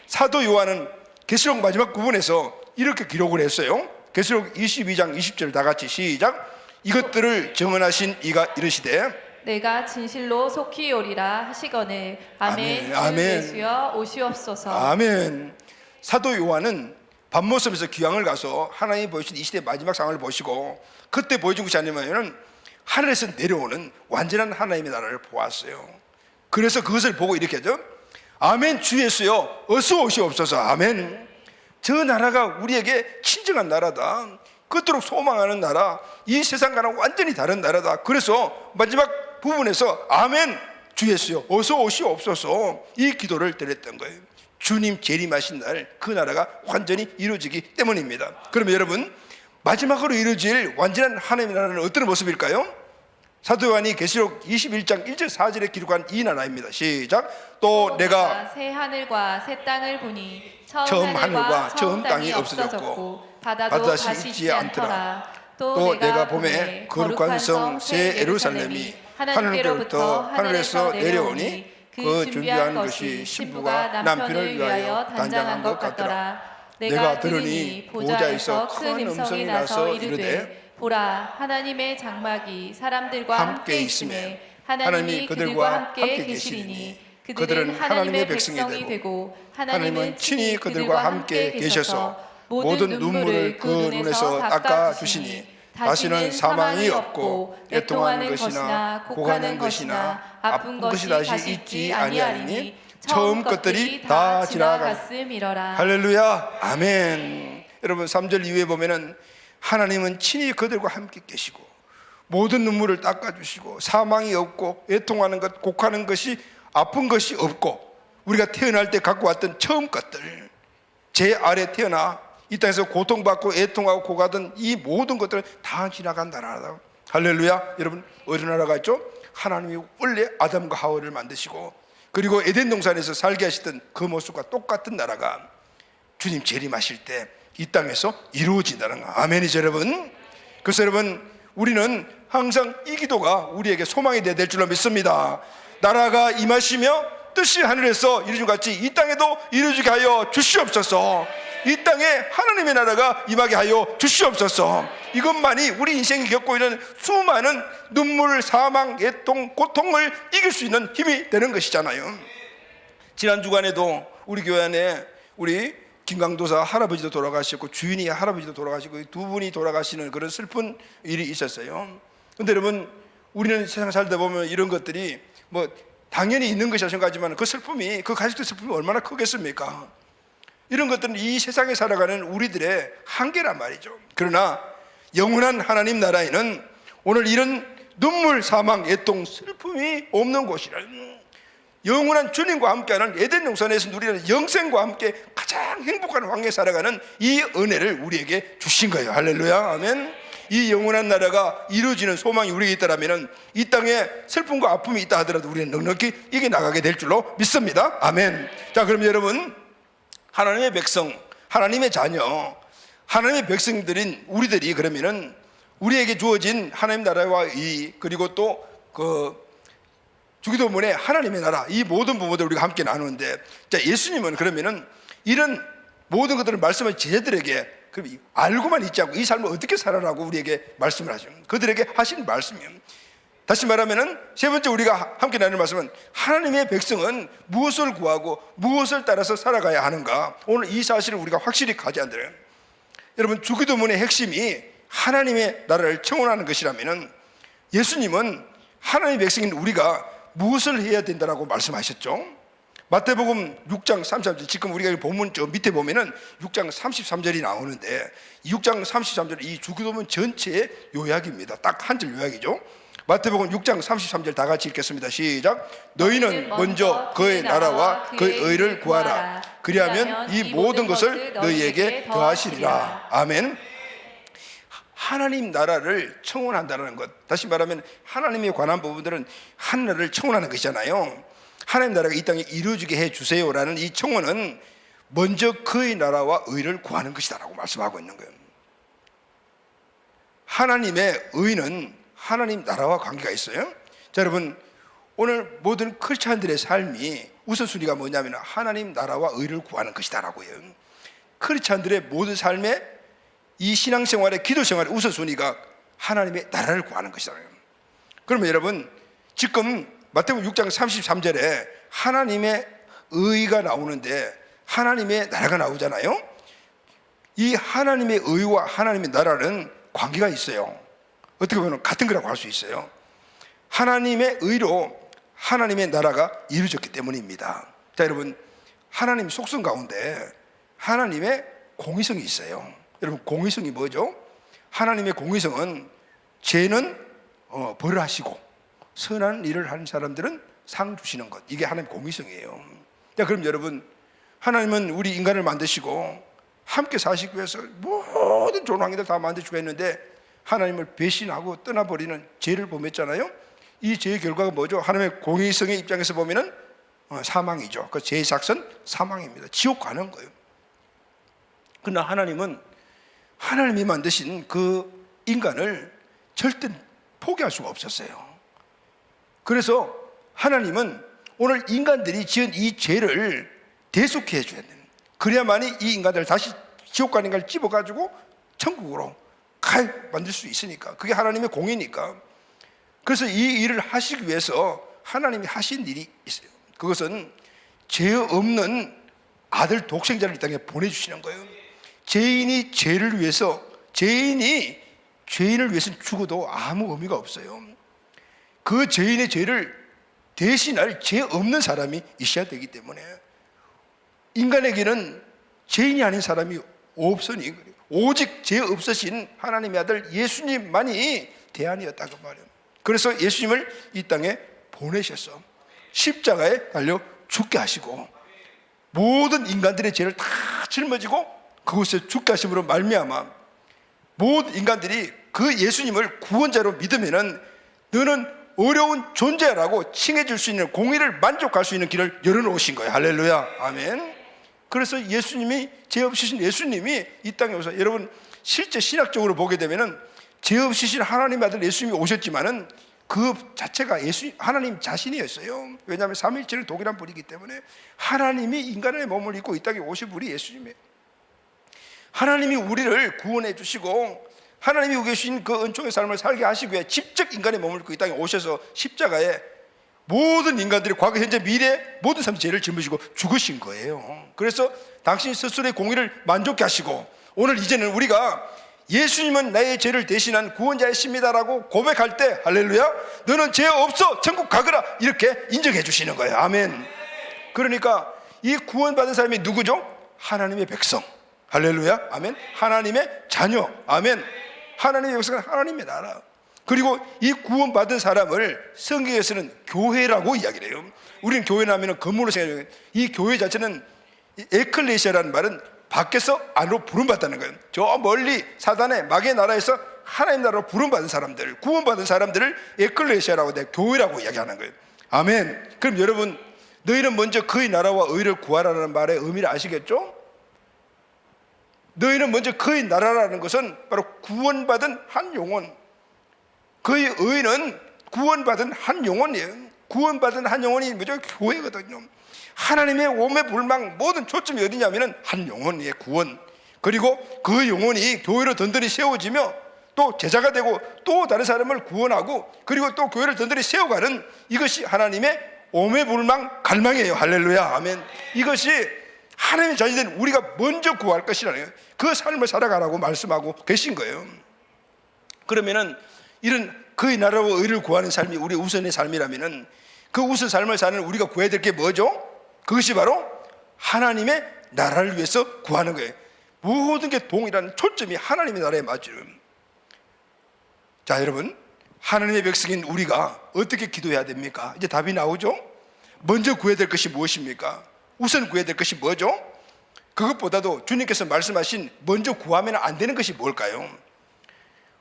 사도 요한은 계시록 마지막 부분에서 이렇게 기록을 했어요. 계시록 22장 20절 다 같이 시작. 이것들을 증언하신 이가 이르시되 내가 진실로 속히 오리라 하시거늘 아멘. 아멘. 주 예수여 오시옵소서. 아멘. 사도 요한은 밤모섬에서 귀향을 가서 하나님이 보여주신 이 시대의 마지막 상황을 보시고 그때 보여준 것이 아니면 하늘에서 내려오는 완전한 하나님의 나라를 보았어요. 그래서 그것을 보고 이렇게 하죠. 아멘. 주 예수여 어서 오시옵소서. 아멘. 저 나라가 우리에게 친정한 나라다. 그토록 소망하는 나라, 이 세상과는 완전히 다른 나라다. 그래서 마지막 부분에서 아멘 주 예수여 어서 오시옵소서 이 기도를 드렸던 거예요. 주님 재림하신 날 그 나라가 완전히 이루어지기 때문입니다. 그러면 여러분, 마지막으로 이루어질 완전한 하나님의 나라는 어떤 모습일까요? 사도 요한이 계시록 21장 1절 4절에 기록한 이 나라입니다. 시작. 또 내가 새 하늘과 새 땅을 보니 처음 하늘과 처음 땅이 없어졌고 바다도 다시 있지 않더라. 또 내가 보매 거룩한 성 새 예루살렘이 하늘로부터 하늘에서 내려오니 그 준비한 것이 신부가 남편을 위하여 단장한 것 같더라. 내가 들으니 보좌에서 큰 음성이 나서 이르되 보라, 하나님의 장막이 사람들과 함께 있으매 하나님이 그들과 함께 계시리니 그들은 하나님의 백성이 되고 하나님은 친히 그들과 함께 계셔서 모든 눈물을 그 눈에서 닦아주시니 다시는 사망이 없고 애통하는 것이나 곡하는 것이나 아픈 것이 다시 있지 아니하리니 처음 것들이 다 지나갔음이러라. 할렐루야, 아멘. 여러분, 3절 이후에 보면은 하나님은 친히 그들과 함께 계시고 모든 눈물을 닦아주시고 사망이 없고 애통하는 것, 곡하는 것이, 아픈 것이 없고 우리가 태어날 때 갖고 왔던 처음 것들, 제 아래 태어나 이 땅에서 고통받고 애통하고 고가던 이 모든 것들은 다 지나간 나라다. 할렐루야. 여러분, 어느 나라가 있죠? 하나님이 원래 아담과 하와를 만드시고 그리고 에덴 동산에서 살게 하시던 그 모습과 똑같은 나라가 주님 재림하실 때 이 땅에서 이루어진다는 거. 아멘이죠, 여러분. 그래서 여러분, 우리는 항상 이 기도가 우리에게 소망이 될 줄로 믿습니다. 나라가 임하시며 뜻이 하늘에서 이루어진 것 같이 이 땅에도 이루어지게 하여 주시옵소서. 이 땅에 하나님의 나라가 임하게 하여 주시옵소서. 이것만이 우리 인생이 겪고 있는 수많은 눈물, 사망, 애통, 고통을 이길 수 있는 힘이 되는 것이잖아요. 지난 주간에도 우리 교회 안에 우리 김강도사 할아버지도 돌아가셨고 주인이 할아버지도 돌아가시고 두 분이 돌아가시는 그런 슬픈 일이 있었어요. 그런데 여러분, 우리는 세상 살다 보면 이런 것들이 뭐 당연히 있는 것이 생각하지만 그 슬픔이, 그 가족들 슬픔이 얼마나 크겠습니까? 이런 것들은 이 세상에 살아가는 우리들의 한계란 말이죠. 그러나 영원한 하나님 나라에는 오늘 이런 눈물, 사망, 애통, 슬픔이 없는 곳이라, 영원한 주님과 함께하는 에덴 동산에서 누리는 영생과 함께 가장 행복한 환경에 살아가는 이 은혜를 우리에게 주신 거예요. 할렐루야, 아멘. 이 영원한 나라가 이루어지는 소망이 우리에게 있다면 이 땅에 슬픔과 아픔이 있다 하더라도 우리는 넉넉히 이겨나가게 될 줄로 믿습니다. 아멘. 자, 그럼 여러분, 하나님의 백성, 하나님의 자녀, 하나님의 백성들인 우리들이 그러면은 우리에게 주어진 하나님 나라와 이, 그리고 또 그 주기도문의 하나님의 나라, 이 모든 부분들 우리가 함께 나누는데, 자, 예수님은 그러면은 이런 모든 것들을 말씀을 제자들에게 그럼 알고만 있지 않고 이 삶을 어떻게 살아라고 우리에게 말씀을 하죠. 그들에게 하신 말씀이에요. 다시 말하면은 세 번째 우리가 함께 나누는 말씀은 하나님의 백성은 무엇을 구하고 무엇을 따라서 살아가야 하는가. 오늘 이 사실을 우리가 확실히 가져야 돼요. 여러분, 주기도문의 핵심이 하나님의 나라를 청원하는 것이라면은 예수님은 하나님의 백성인 우리가 무엇을 해야 된다라고 말씀하셨죠? 마태복음 6장 33절, 지금 우리가 본문 저 밑에 보면은 6장 33절이 나오는데 6장 33절 이 주기도문 전체의 요약입니다. 딱 한 절 요약이죠. 마태복음 6장 33절 다 같이 읽겠습니다. 시작. 너희는 먼저 그의 나라와 그의 의를 구하라. 그리하면 이 모든 것을 너희에게 더하시리라. 아멘. 하나님 나라를 청원한다는 것, 다시 말하면 하나님에 관한 부분들은 하나님을 청원하는 것이잖아요. 하나님 나라가 이 땅에 이루어지게 해주세요라는 이 청원은 먼저 그의 나라와 의를 구하는 것이다라고 말씀하고 있는 거예요. 하나님의 의는 하나님 나라와 관계가 있어요. 자, 여러분, 오늘 모든 크리스찬들의 삶이 우선순위가 뭐냐면 하나님 나라와 의를 구하는 것이다라고 해요. 크리스찬들의 모든 삶에 이 신앙생활의 기도생활의 우선순위가 하나님의 나라를 구하는 것이다. 그러면 여러분, 지금 마태복음 6장 33절에 하나님의 의가 나오는데 하나님의 나라가 나오잖아요. 이 하나님의 의와 하나님의 나라는 관계가 있어요. 어떻게 보면 같은 거라고 할 수 있어요. 하나님의 의로 하나님의 나라가 이루어졌기 때문입니다. 자, 여러분, 하나님 속성 가운데 하나님의 공의성이 있어요. 여러분, 공의성이 뭐죠? 하나님의 공의성은 죄는 벌을 하시고 선한 일을 하는 사람들은 상 주시는 것, 이게 하나님의 공의성이에요. 자, 그럼 여러분, 하나님은 우리 인간을 만드시고 함께 사시기 위해서 모든 좋은 환경들 다 만드시고 했는데 하나님을 배신하고 떠나버리는 죄를 범했잖아요. 이 죄의 결과가 뭐죠? 하나님의 공의성의 입장에서 보면은 사망이죠. 그 죄의 작선 사망입니다. 지옥 가는 거예요. 그러나 하나님은 하나님이 만드신 그 인간을 절대 포기할 수가 없었어요. 그래서 하나님은 오늘 인간들이 지은 이 죄를 대속해 줘야 돼요. 그래야만이 이 인간들을 다시 지옥 가는 인간을 집어가지고 천국으로 만들 수 있으니까. 그게 하나님의 공의니까. 그래서 이 일을 하시기 위해서 하나님이 하신 일이 있어요. 그것은 죄 없는 아들 독생자를 이 땅에 보내주시는 거예요. 죄인이 죄를 위해서, 죄인이 죄인을 위해서는 죽어도 아무 의미가 없어요. 그 죄인의 죄를 대신할 죄 없는 사람이 있어야 되기 때문에 인간에게는 죄인이 아닌 사람이 없으니 오직 죄 없으신 하나님의 아들 예수님만이 대안이었다고 말해요. 그래서 예수님을 이 땅에 보내셨어. 십자가에 달려 죽게 하시고 모든 인간들의 죄를 다 짊어지고 그곳에 죽게 하심으로 말미암아 모든 인간들이 그 예수님을 구원자로 믿으면은 너는 어려운 존재라고 칭해줄 수 있는, 공의를 만족할 수 있는 길을 열어놓으신 거예요. 할렐루야, 아멘. 그래서 예수님이, 죄 없으신 예수님이 이 땅에 오셔서, 여러분 실제 신학적으로 보게 되면은 죄 없으신 하나님의 아들 예수님이 오셨지만은 그 자체가 하나님 자신이었어요. 왜냐하면 삼위일체는 동일한 분이기 때문에 하나님이 인간의 몸을 입고 이 땅에 오신 분이 예수님이에요. 하나님이 우리를 구원해 주시고 하나님이 계신 그 은총의 삶을 살게 하시기 위해 직접 인간의 몸을 입고 이 땅에 오셔서 십자가에 모든 인간들이 과거, 현재, 미래 모든 삶의 죄를 짊어지고 죽으신 거예요. 그래서 당신 스스로의 공의를 만족케 하시고 오늘 이제는 우리가 예수님은 나의 죄를 대신한 구원자이십니다라고 고백할 때 할렐루야, 너는 죄 없어 천국 가거라 이렇게 인정해 주시는 거예요. 아멘. 그러니까 이 구원받은 사람이 누구죠? 하나님의 백성. 할렐루야. 아멘. 하나님의 자녀. 아멘. 하나님의 백성은 하나님의 나라. 그리고 이 구원받은 사람을 성경에서는 교회라고 이야기를 해요. 우리는 교회라 하면 건물로 생각해요. 이 교회 자체는 에클레시아라는 말은 밖에서 안으로 부름받다는 거예요. 저 멀리 사단의 마귀의 나라에서 하나님 나라로 부름받은 사람들, 구원받은 사람들을 에클레시아라고, 교회라고 이야기하는 거예요. 아멘. 그럼 여러분, 너희는 먼저 그의 나라와 의를 구하라는 말의 의미를 아시겠죠? 너희는 먼저 그의 나라라는 것은 바로 구원받은 한 영혼, 그의 의는 구원받은 한 영혼이에요. 구원받은 한 영혼이 뭐죠? 교회거든요. 하나님의 오매불망 모든 초점이 어디냐면은 한 영혼의 구원, 그리고 그 영혼이 교회로 든든히 세워지며 또 제자가 되고 또 다른 사람을 구원하고 그리고 또 교회를 든든히 세워가는, 이것이 하나님의 오매불망 갈망이에요. 할렐루야. 아멘. 이것이 하나님의 자녀된 우리가 먼저 구할 것이라는 거예요. 그 삶을 살아가라고 말씀하고 계신 거예요. 그러면은 이런 그의 나라와 의를 구하는 삶이 우리 우선의 삶이라면은 그 우선 삶을 사는 우리가 구해야 될 게 뭐죠? 그것이 바로 하나님의 나라를 위해서 구하는 거예요. 모든 게 동일한 초점이 하나님의 나라에 맞죠. 자, 여러분, 하나님의 백성인 우리가 어떻게 기도해야 됩니까? 이제 답이 나오죠? 먼저 구해야 될 것이 무엇입니까? 우선 구해야 될 것이 뭐죠? 그것보다도 주님께서 말씀하신 먼저 구하면 안 되는 것이 뭘까요?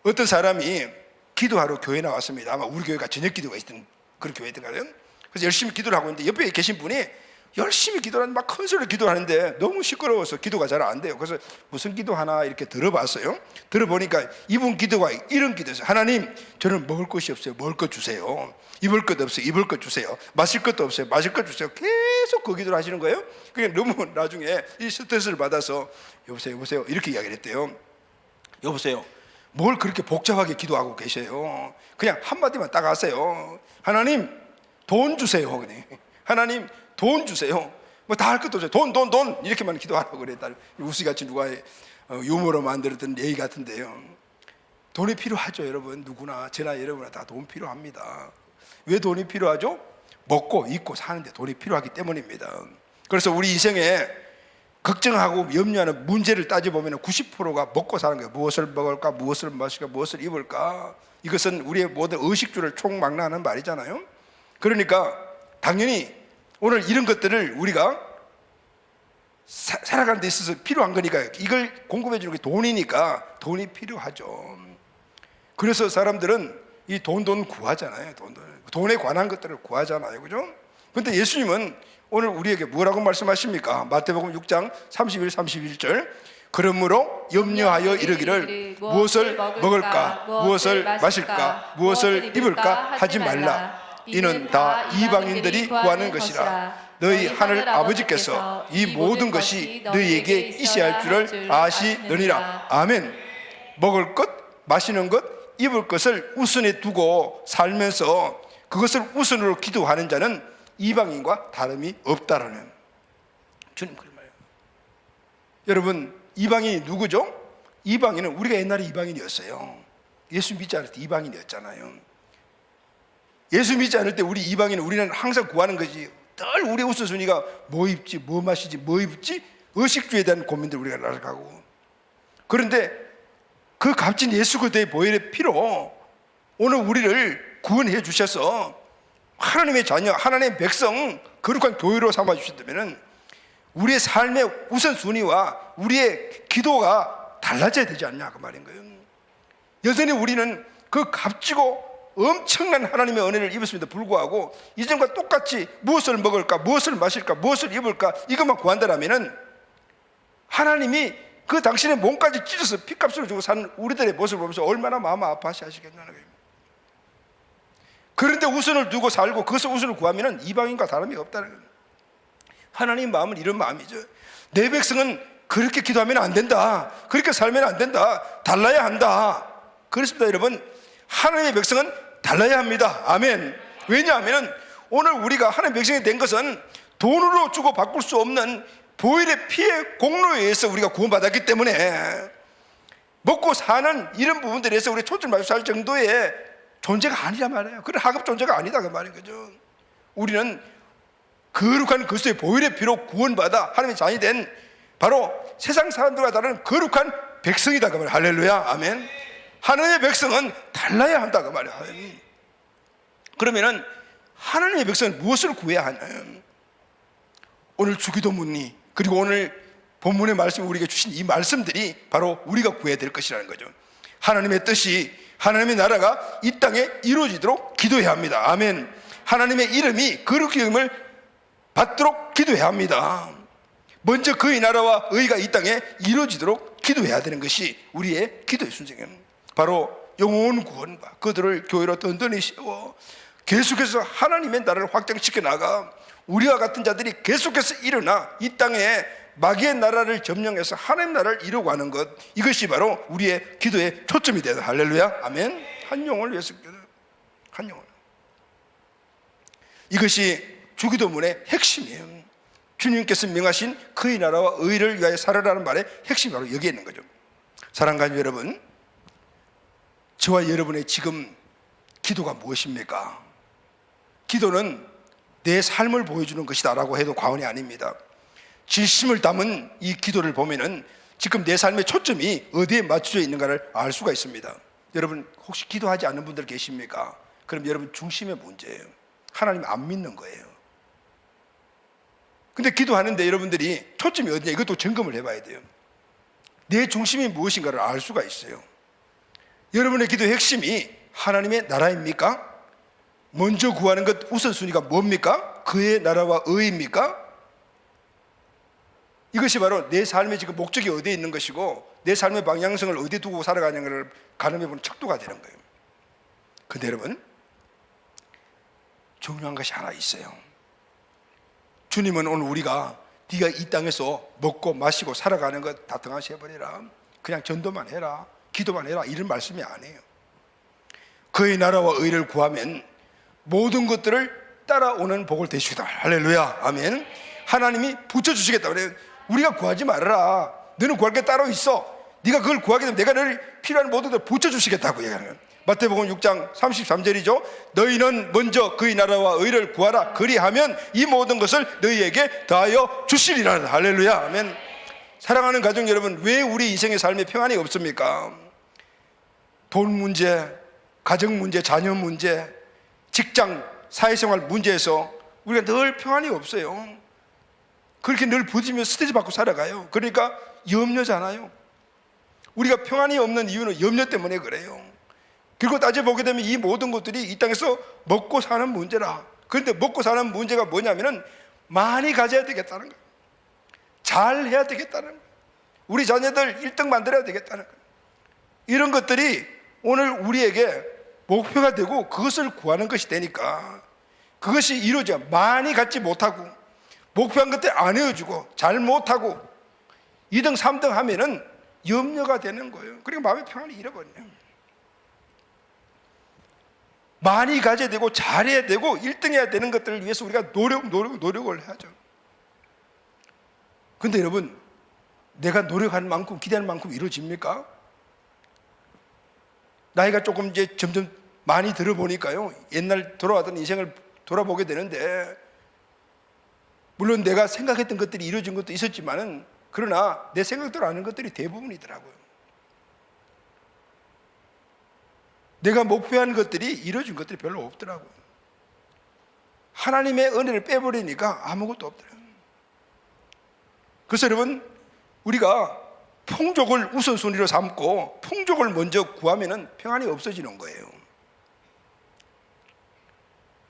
어떤 사람이 기도하러 교회 나왔습니다. 아마 우리 교회가 저녁 기도가 있던 그런 교회인가요? 그래서 열심히 기도를 하고 있는데 옆에 계신 분이 열심히 기도를 하는데 막 큰 소리로 기도하는데 너무 시끄러워서 기도가 잘 안 돼요. 그래서 무슨 기도하나 이렇게 들어봤어요. 들어보니까 이분 기도가 이런 기도였어요. 하나님, 저는 먹을 것이 없어요. 먹을 것 주세요. 입을 것 없어요. 입을 것 주세요. 마실 것도 없어요. 마실 것 주세요. 계속 그 기도를 하시는 거예요. 그게 너무 나중에 이 스트레스를 받아서 여보세요 이렇게 이야기를 했대요. 여보세요, 뭘 그렇게 복잡하게 기도하고 계셔요? 그냥 한마디만 딱 하세요. 하나님, 돈 주세요. 하나님, 돈 주세요. 뭐 다 할 것도 없어요. 돈 이렇게만 기도하라고 그랬다. 우스같이 누가 유머로 만들었던 얘기 같은데요. 돈이 필요하죠. 여러분, 누구나 저나 여러분나 다 돈 필요합니다. 왜 돈이 필요하죠? 먹고 입고 사는데 돈이 필요하기 때문입니다. 그래서 우리 인생에 걱정하고 염려하는 문제를 따져보면 90%가 먹고 사는 거예요. 무엇을 먹을까, 무엇을 마실까, 무엇을 입을까. 이것은 우리의 모든 의식주를 총망라하는 말이잖아요. 그러니까 당연히 오늘 이런 것들을 우리가 살아가는 데 있어서 필요한 거니까, 이걸 공급해 주는 게 돈이니까 돈이 필요하죠. 그래서 사람들은 이 돈 구하잖아요. 돈에 관한 것들을 구하잖아요. 그죠? 그런데 예수님은 오늘 우리에게 뭐라고 말씀하십니까? 마태복음 6장 31, 31절. 그러므로 염려하여 이르기를 무엇을 먹을까, 무엇을 마실까, 무엇을 입을까 하지 말라. 이는 다 이방인들이 구하는 것이라. 너희 하늘 아버지께서 이 모든 것이 너희에게 있어야 할 줄을 아시느니라. 아멘. 먹을 것, 마시는 것, 입을 것을 우선에 두고 살면서 그것을 우선으로 기도하는 자는 이방인과 다름이 없다라는 주님 그런 말이에요. 여러분, 이방인이 누구죠? 이방인은 우리가 옛날에 이방인이었어요. 예수 믿지 않을 때 이방인이었잖아요. 예수 믿지 않을 때 우리는 항상 구하는 것이 늘 우리의 우선순위가 뭐 입지, 뭐 마시지, 뭐 입지, 의식주에 대한 고민들 우리가 날아가고. 그런데 그 값진 예수 그리스도의 보혈의 피로 오늘 우리를 구원해 주셔서 하나님의 자녀, 하나님의 백성, 거룩한 교회로 삼아 주셨다면 우리의 삶의 우선순위와 우리의 기도가 달라져야 되지 않냐 그 말인 거예요. 여전히 우리는 그 값지고 엄청난 하나님의 은혜를 입었음에도 불구하고 이전과 똑같이 무엇을 먹을까, 무엇을 마실까, 무엇을 입을까 이것만 구한다면 하나님이 그 당신의 몸까지 찢어서 피값을 주고 사는 우리들의 모습을 보면서 얼마나 마음 아파하시겠냐는 거예요. 그런데 우선을 두고 살고 그것을 우선을 구하면 이방인과 다름이 없다는 거예요. 하나님 마음은 이런 마음이죠. 내 백성은 그렇게 기도하면 안 된다, 그렇게 살면 안 된다, 달라야 한다. 그렇습니다. 여러분, 하나님의 백성은 달라야 합니다. 아멘. 왜냐하면 오늘 우리가 하나님의 백성이 된 것은 돈으로 주고 바꿀 수 없는 보혈의 피의 공로에 의해서 우리가 구원받았기 때문에 먹고 사는 이런 부분들에서 우리 초점 맞춰 살 정도의 존재가 아니란 말이에요. 그런 하급 존재가 아니다 그 말인 거죠. 우리는 거룩한 그리스도의 보혈의 피로 구원받아 하나님의 자녀이 된 바로 세상 사람들과 다른 거룩한 백성이다 그 말이에요. 할렐루야, 아멘. 하나님의 백성은 달라야 한다 그 말이에요. 그러면은 하나님의 백성은 무엇을 구해야 하나요? 오늘 주기도문이 그리고 오늘 본문의 말씀 우리에게 주신 이 말씀들이 바로 우리가 구해야 될 것이라는 거죠. 하나님의 뜻이, 하나님의 나라가 이 땅에 이루어지도록 기도해야 합니다. 아멘. 하나님의 이름이 거룩히 여김을 받도록 기도해야 합니다. 먼저 그의 나라와 의가 이 땅에 이루어지도록 기도해야 되는 것이 우리의 기도의 순서예요. 바로 영혼 구원과 그들을 교회로 든든히 세워 계속해서 하나님의 나라를 확장시켜 나가 우리와 같은 자들이 계속해서 일어나 이 땅에 마귀의 나라를 점령해서 하나님의 나라를 이루고 하는 것, 이것이 바로 우리의 기도의 초점이 되다. 할렐루야, 아멘. 한 영혼을 위해서 기도, 한 영혼. 이것이 주기도문의 핵심이에요. 주님께서 명하신 그의 나라와 의를 위하여 살아라는 말의 핵심이 바로 여기에 있는 거죠. 사랑하는 여러분, 저와 여러분의 지금 기도가 무엇입니까? 기도는 내 삶을 보여주는 것이다 라고 해도 과언이 아닙니다. 진심을 담은 이 기도를 보면은 지금 내 삶의 초점이 어디에 맞춰져 있는가를 알 수가 있습니다. 여러분 혹시 기도하지 않는 분들 계십니까? 그럼 여러분 중심의 문제예요. 하나님 안 믿는 거예요. 근데 기도하는데 여러분들이 초점이 어디냐, 이것도 점검을 해봐야 돼요. 내 중심이 무엇인가를 알 수가 있어요. 여러분의 기도의 핵심이 하나님의 나라입니까? 먼저 구하는 것 우선순위가 뭡니까? 그의 나라와 의입니까? 이것이 바로 내 삶의 지금 목적이 어디에 있는 것이고 내 삶의 방향성을 어디에 두고 살아가냐를 가늠해보는 척도가 되는 거예요. 근데 여러분, 중요한 것이 하나 있어요. 주님은 오늘 우리가 네가 이 땅에서 먹고 마시고 살아가는 것 다 등한시 해버려라, 그냥 전도만 해라, 기도만 해라, 이런 말씀이 아니에요. 그의 나라와 의를 구하면 모든 것들을 따라오는 복을 되시다. 할렐루야, 아멘. 하나님이 붙여주시겠다 그래요. 우리가 구하지 말아라, 너는 구할 게 따로 있어, 네가 그걸 구하게 되면 내가 너를 필요한 모든 것을 붙여주시겠다고 얘기하는 거예요. 마태복음 6장 33절이죠 너희는 먼저 그의 나라와 의를 구하라, 그리하면 이 모든 것을 너희에게 더하여 주시리라. 할렐루야, 아멘. 사랑하는 가족 여러분, 왜 우리 인생의 삶에 평안이 없습니까? 돈 문제, 가정 문제, 자녀 문제, 직장, 사회생활 문제에서 우리가 늘 평안이 없어요. 그렇게 늘 부딪히며 스트레스 받고 살아가요. 그러니까 염려잖아요. 우리가 평안이 없는 이유는 염려 때문에 그래요. 그리고 따져보게 되면 이 모든 것들이 이 땅에서 먹고 사는 문제라. 그런데 먹고 사는 문제가 뭐냐면은 많이 가져야 되겠다는 거예요. 잘 해야 되겠다는 거예요. 우리 자녀들 1등 만들어야 되겠다는 거예요. 이런 것들이 오늘 우리에게 목표가 되고 그것을 구하는 것이 되니까 그것이 이루어져 많이 갖지 못하고 목표한 것들 안 이루어지고 잘 못하고 2등 3등 하면은 염려가 되는 거예요. 그러니까 마음의 평안을 잃어버려요. 많이 가져야 되고 잘해야 되고 1등 해야 되는 것들을 위해서 우리가 노력을 해야죠. 근데 여러분, 내가 노력하는 만큼 기대하는 만큼 이루어집니까? 나이가 조금 이제 점점 많이 들어보니까요, 옛날 돌아왔던 인생을 돌아보게 되는데, 물론 내가 생각했던 것들이 이루어진 것도 있었지만은 그러나 내 생각대로 아는 것들이 대부분이더라고요. 내가 목표한 것들이 이루어진 것들이 별로 없더라고요. 하나님의 은혜를 빼버리니까 아무것도 없더라고요. 그래서 여러분, 우리가 풍족을 우선순위로 삼고 풍족을 먼저 구하면 평안이 없어지는 거예요.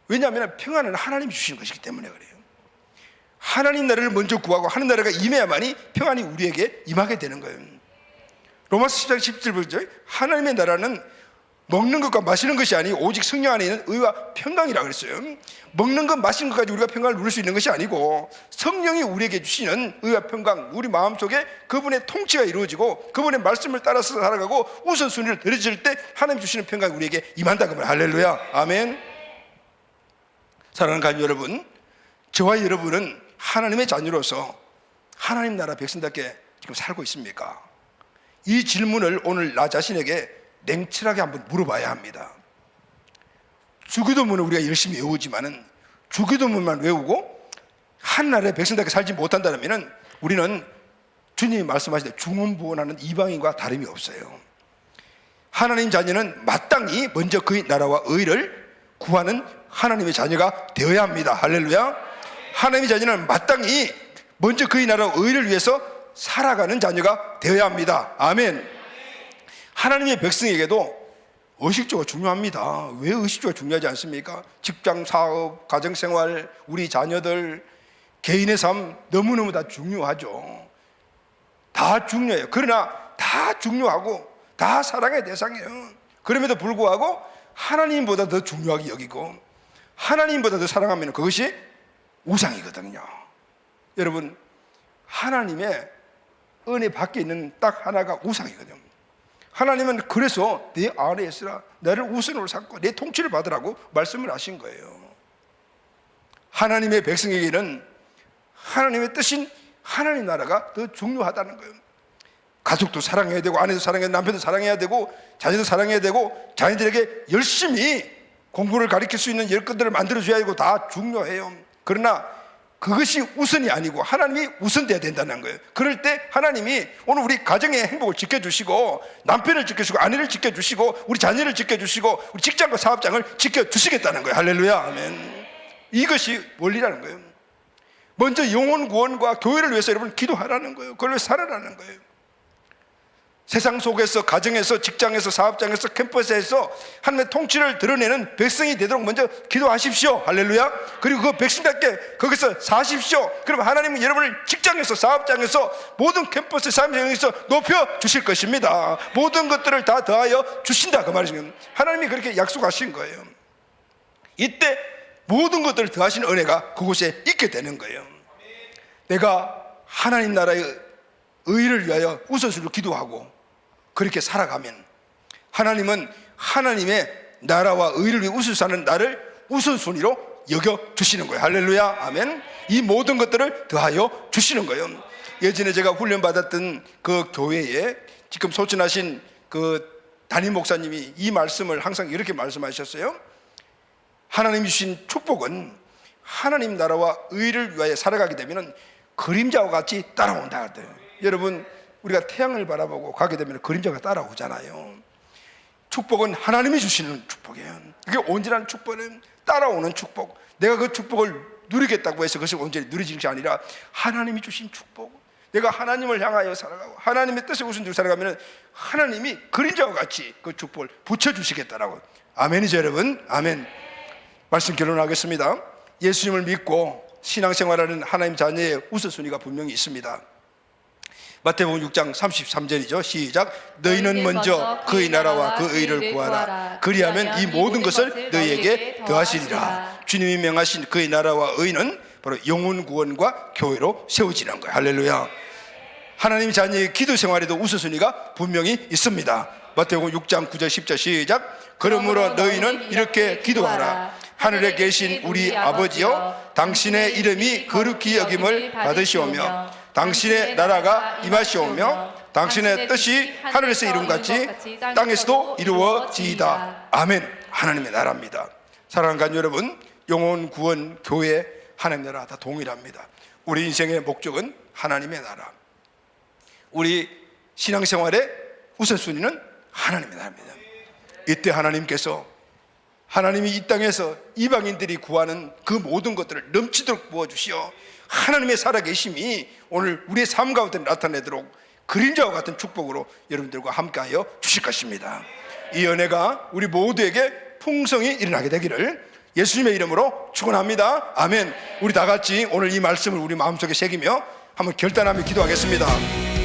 왜냐하면 평안은 하나님이 주시는 것이기 때문에 그래요. 하나님 나라를 먼저 구하고 하나님 나라가 임해야만이 평안이 우리에게 임하게 되는 거예요. 로마서 10장 17절 보죠. 하나님의 나라는 먹는 것과 마시는 것이 아니고 오직 성령 안에 있는 의와 평강이라고 그랬어요. 먹는 것 마시는 것 가지고 우리가 평강을 누릴 수 있는 것이 아니고 성령이 우리에게 주시는 의와 평강, 우리 마음속에 그분의 통치가 이루어지고 그분의 말씀을 따라서 살아가고 우선순위를 들어질 때 하나님 주시는 평강이 우리에게 임한다 그 말. 할렐루야, 아멘. 사랑하는 가족 여러분, 저와 여러분은 하나님의 자녀로서 하나님 나라 백성답게 지금 살고 있습니까? 이 질문을 오늘 나 자신에게 냉철하게 한번 물어봐야 합니다. 주기도문을 우리가 열심히 외우지만은 주기도문만 외우고 하나님의 백성답게 살지 못한다면 우리는 주님이 말씀하실 때 중언부언하는 이방인과 다름이 없어요. 하나님 자녀는 마땅히 먼저 그의 나라와 의를 구하는 하나님의 자녀가 되어야 합니다. 할렐루야. 하나님의 자녀는 마땅히 먼저 그의 나라와 의를 위해서 살아가는 자녀가 되어야 합니다. 아멘. 하나님의 백성에게도 의식주가 중요합니다. 왜 의식주가 중요하지 않습니까? 직장, 사업, 가정생활, 우리 자녀들, 개인의 삶 너무너무 다 중요하죠. 다 중요해요. 그러나 다 중요하고 다 사랑의 대상이에요. 그럼에도 불구하고 하나님보다 더 중요하게 여기고 하나님보다 더 사랑하면 그것이 우상이거든요. 여러분, 하나님의 은혜 밖에 있는 딱 하나가 우상이거든요. 하나님은 그래서 내 안에 있으라 나를 우선으로 삼고 내 통치를 받으라고 말씀을 하신 거예요. 하나님의 백성에게는 하나님의 뜻인 하나님 나라가 더 중요하다는 거예요. 가족도 사랑해야 되고 아내도 사랑해야 되고 남편도 사랑해야 되고 자녀도 사랑해야 되고 자녀들에게 열심히 공부를 가르칠 수 있는 여건들을 만들어줘야 되고 다 중요해요. 그러나 그것이 우선이 아니고 하나님이 우선돼야 된다는 거예요. 그럴 때 하나님이 오늘 우리 가정의 행복을 지켜주시고 남편을 지켜주시고 아내를 지켜주시고 우리 자녀를 지켜주시고 우리 직장과 사업장을 지켜주시겠다는 거예요. 할렐루야. 아멘. 이것이 원리라는 거예요. 먼저 영혼 구원과 교회를 위해서 여러분 기도하라는 거예요. 그걸 위해서 살아라는 거예요. 세상 속에서 가정에서 직장에서 사업장에서 캠퍼스에서 하나님의 통치를 드러내는 백성이 되도록 먼저 기도하십시오. 할렐루야. 그리고 그 백성답게 거기서 사십시오. 그럼 하나님은 여러분을 직장에서 사업장에서 모든 캠퍼스 사업장에서 높여 주실 것입니다. 모든 것들을 다 더하여 주신다 그 말이죠. 하나님이 그렇게 약속하신 거예요. 이때 모든 것들을 더하시는 은혜가 그곳에 있게 되는 거예요. 내가 하나님 나라의 의를 위하여 우선순위로 기도하고 그렇게 살아가면 하나님은 하나님의 나라와 의를 위해 우선 사는 나를 우선순위로 여겨주시는 거예요. 할렐루야. 아멘. 이 모든 것들을 더하여 주시는 거예요. 예전에 제가 훈련받았던 그 교회에 지금 소천하신 그 담임 목사님이 이 말씀을 항상 이렇게 말씀하셨어요. 하나님이 주신 축복은 하나님 나라와 의를 위하여 살아가게 되면 그림자와 같이 따라온다 그래요. 여러분, 우리가 태양을 바라보고 가게 되면 그림자가 따라오잖아요. 축복은 하나님이 주시는 축복이에요. 그게 온전한 축복은 따라오는 축복. 내가 그 축복을 누리겠다고 해서 그것이 온전히 누리지는 것이 아니라 하나님이 주신 축복. 내가 하나님을 향하여 살아가고 하나님의 뜻을 우선적으로 살아가면 하나님이 그림자와 같이 그 축복을 붙여주시겠다라고. 아멘이죠 여러분. 아멘. 말씀 결론하겠습니다. 예수님을 믿고 신앙생활하는 하나님 자녀의 우선순위가 분명히 있습니다. 마태복음 6장 33절이죠. 시작. 너희는 먼저 그의 나라와 그 의를 구하라. 그리하면 이 모든 것을 너희에게 더하시리라. 주님이 명하신 그의 나라와 의는 바로 영혼 구원과 교회로 세워지는 거예요. 할렐루야. 하나님 자녀의 기도 생활에도 우선순위가 분명히 있습니다. 마태복음 6장 9절 10절 시작. 그러므로 너희는 이렇게 기도하라. 하늘에 계신 우리 아버지여, 당신의 이름이 거룩히 여김을 받으시오며 당신의 나라가 임하시오며 당신의 뜻이 하늘에서 이룬같이 땅에서도 이루어지이다. 아멘. 하나님의 나라입니다. 사랑하는 가족 여러분, 영혼 구원 교회 하나님 나라 다 동일합니다. 우리 인생의 목적은 하나님의 나라. 우리 신앙생활의 우선순위는 하나님의 나라입니다. 이때 하나님께서 하나님이 이 땅에서 이방인들이 구하는 그 모든 것들을 넘치도록 부어주시어 하나님의 살아계심이 오늘 우리의 삶 가운데 나타내도록 그림자와 같은 축복으로 여러분들과 함께하여 주실 것입니다. 이 은혜가 우리 모두에게 풍성히 일어나게 되기를 예수님의 이름으로 축원합니다. 아멘. 우리 다 같이 오늘 이 말씀을 우리 마음속에 새기며 한번 결단하며 기도하겠습니다.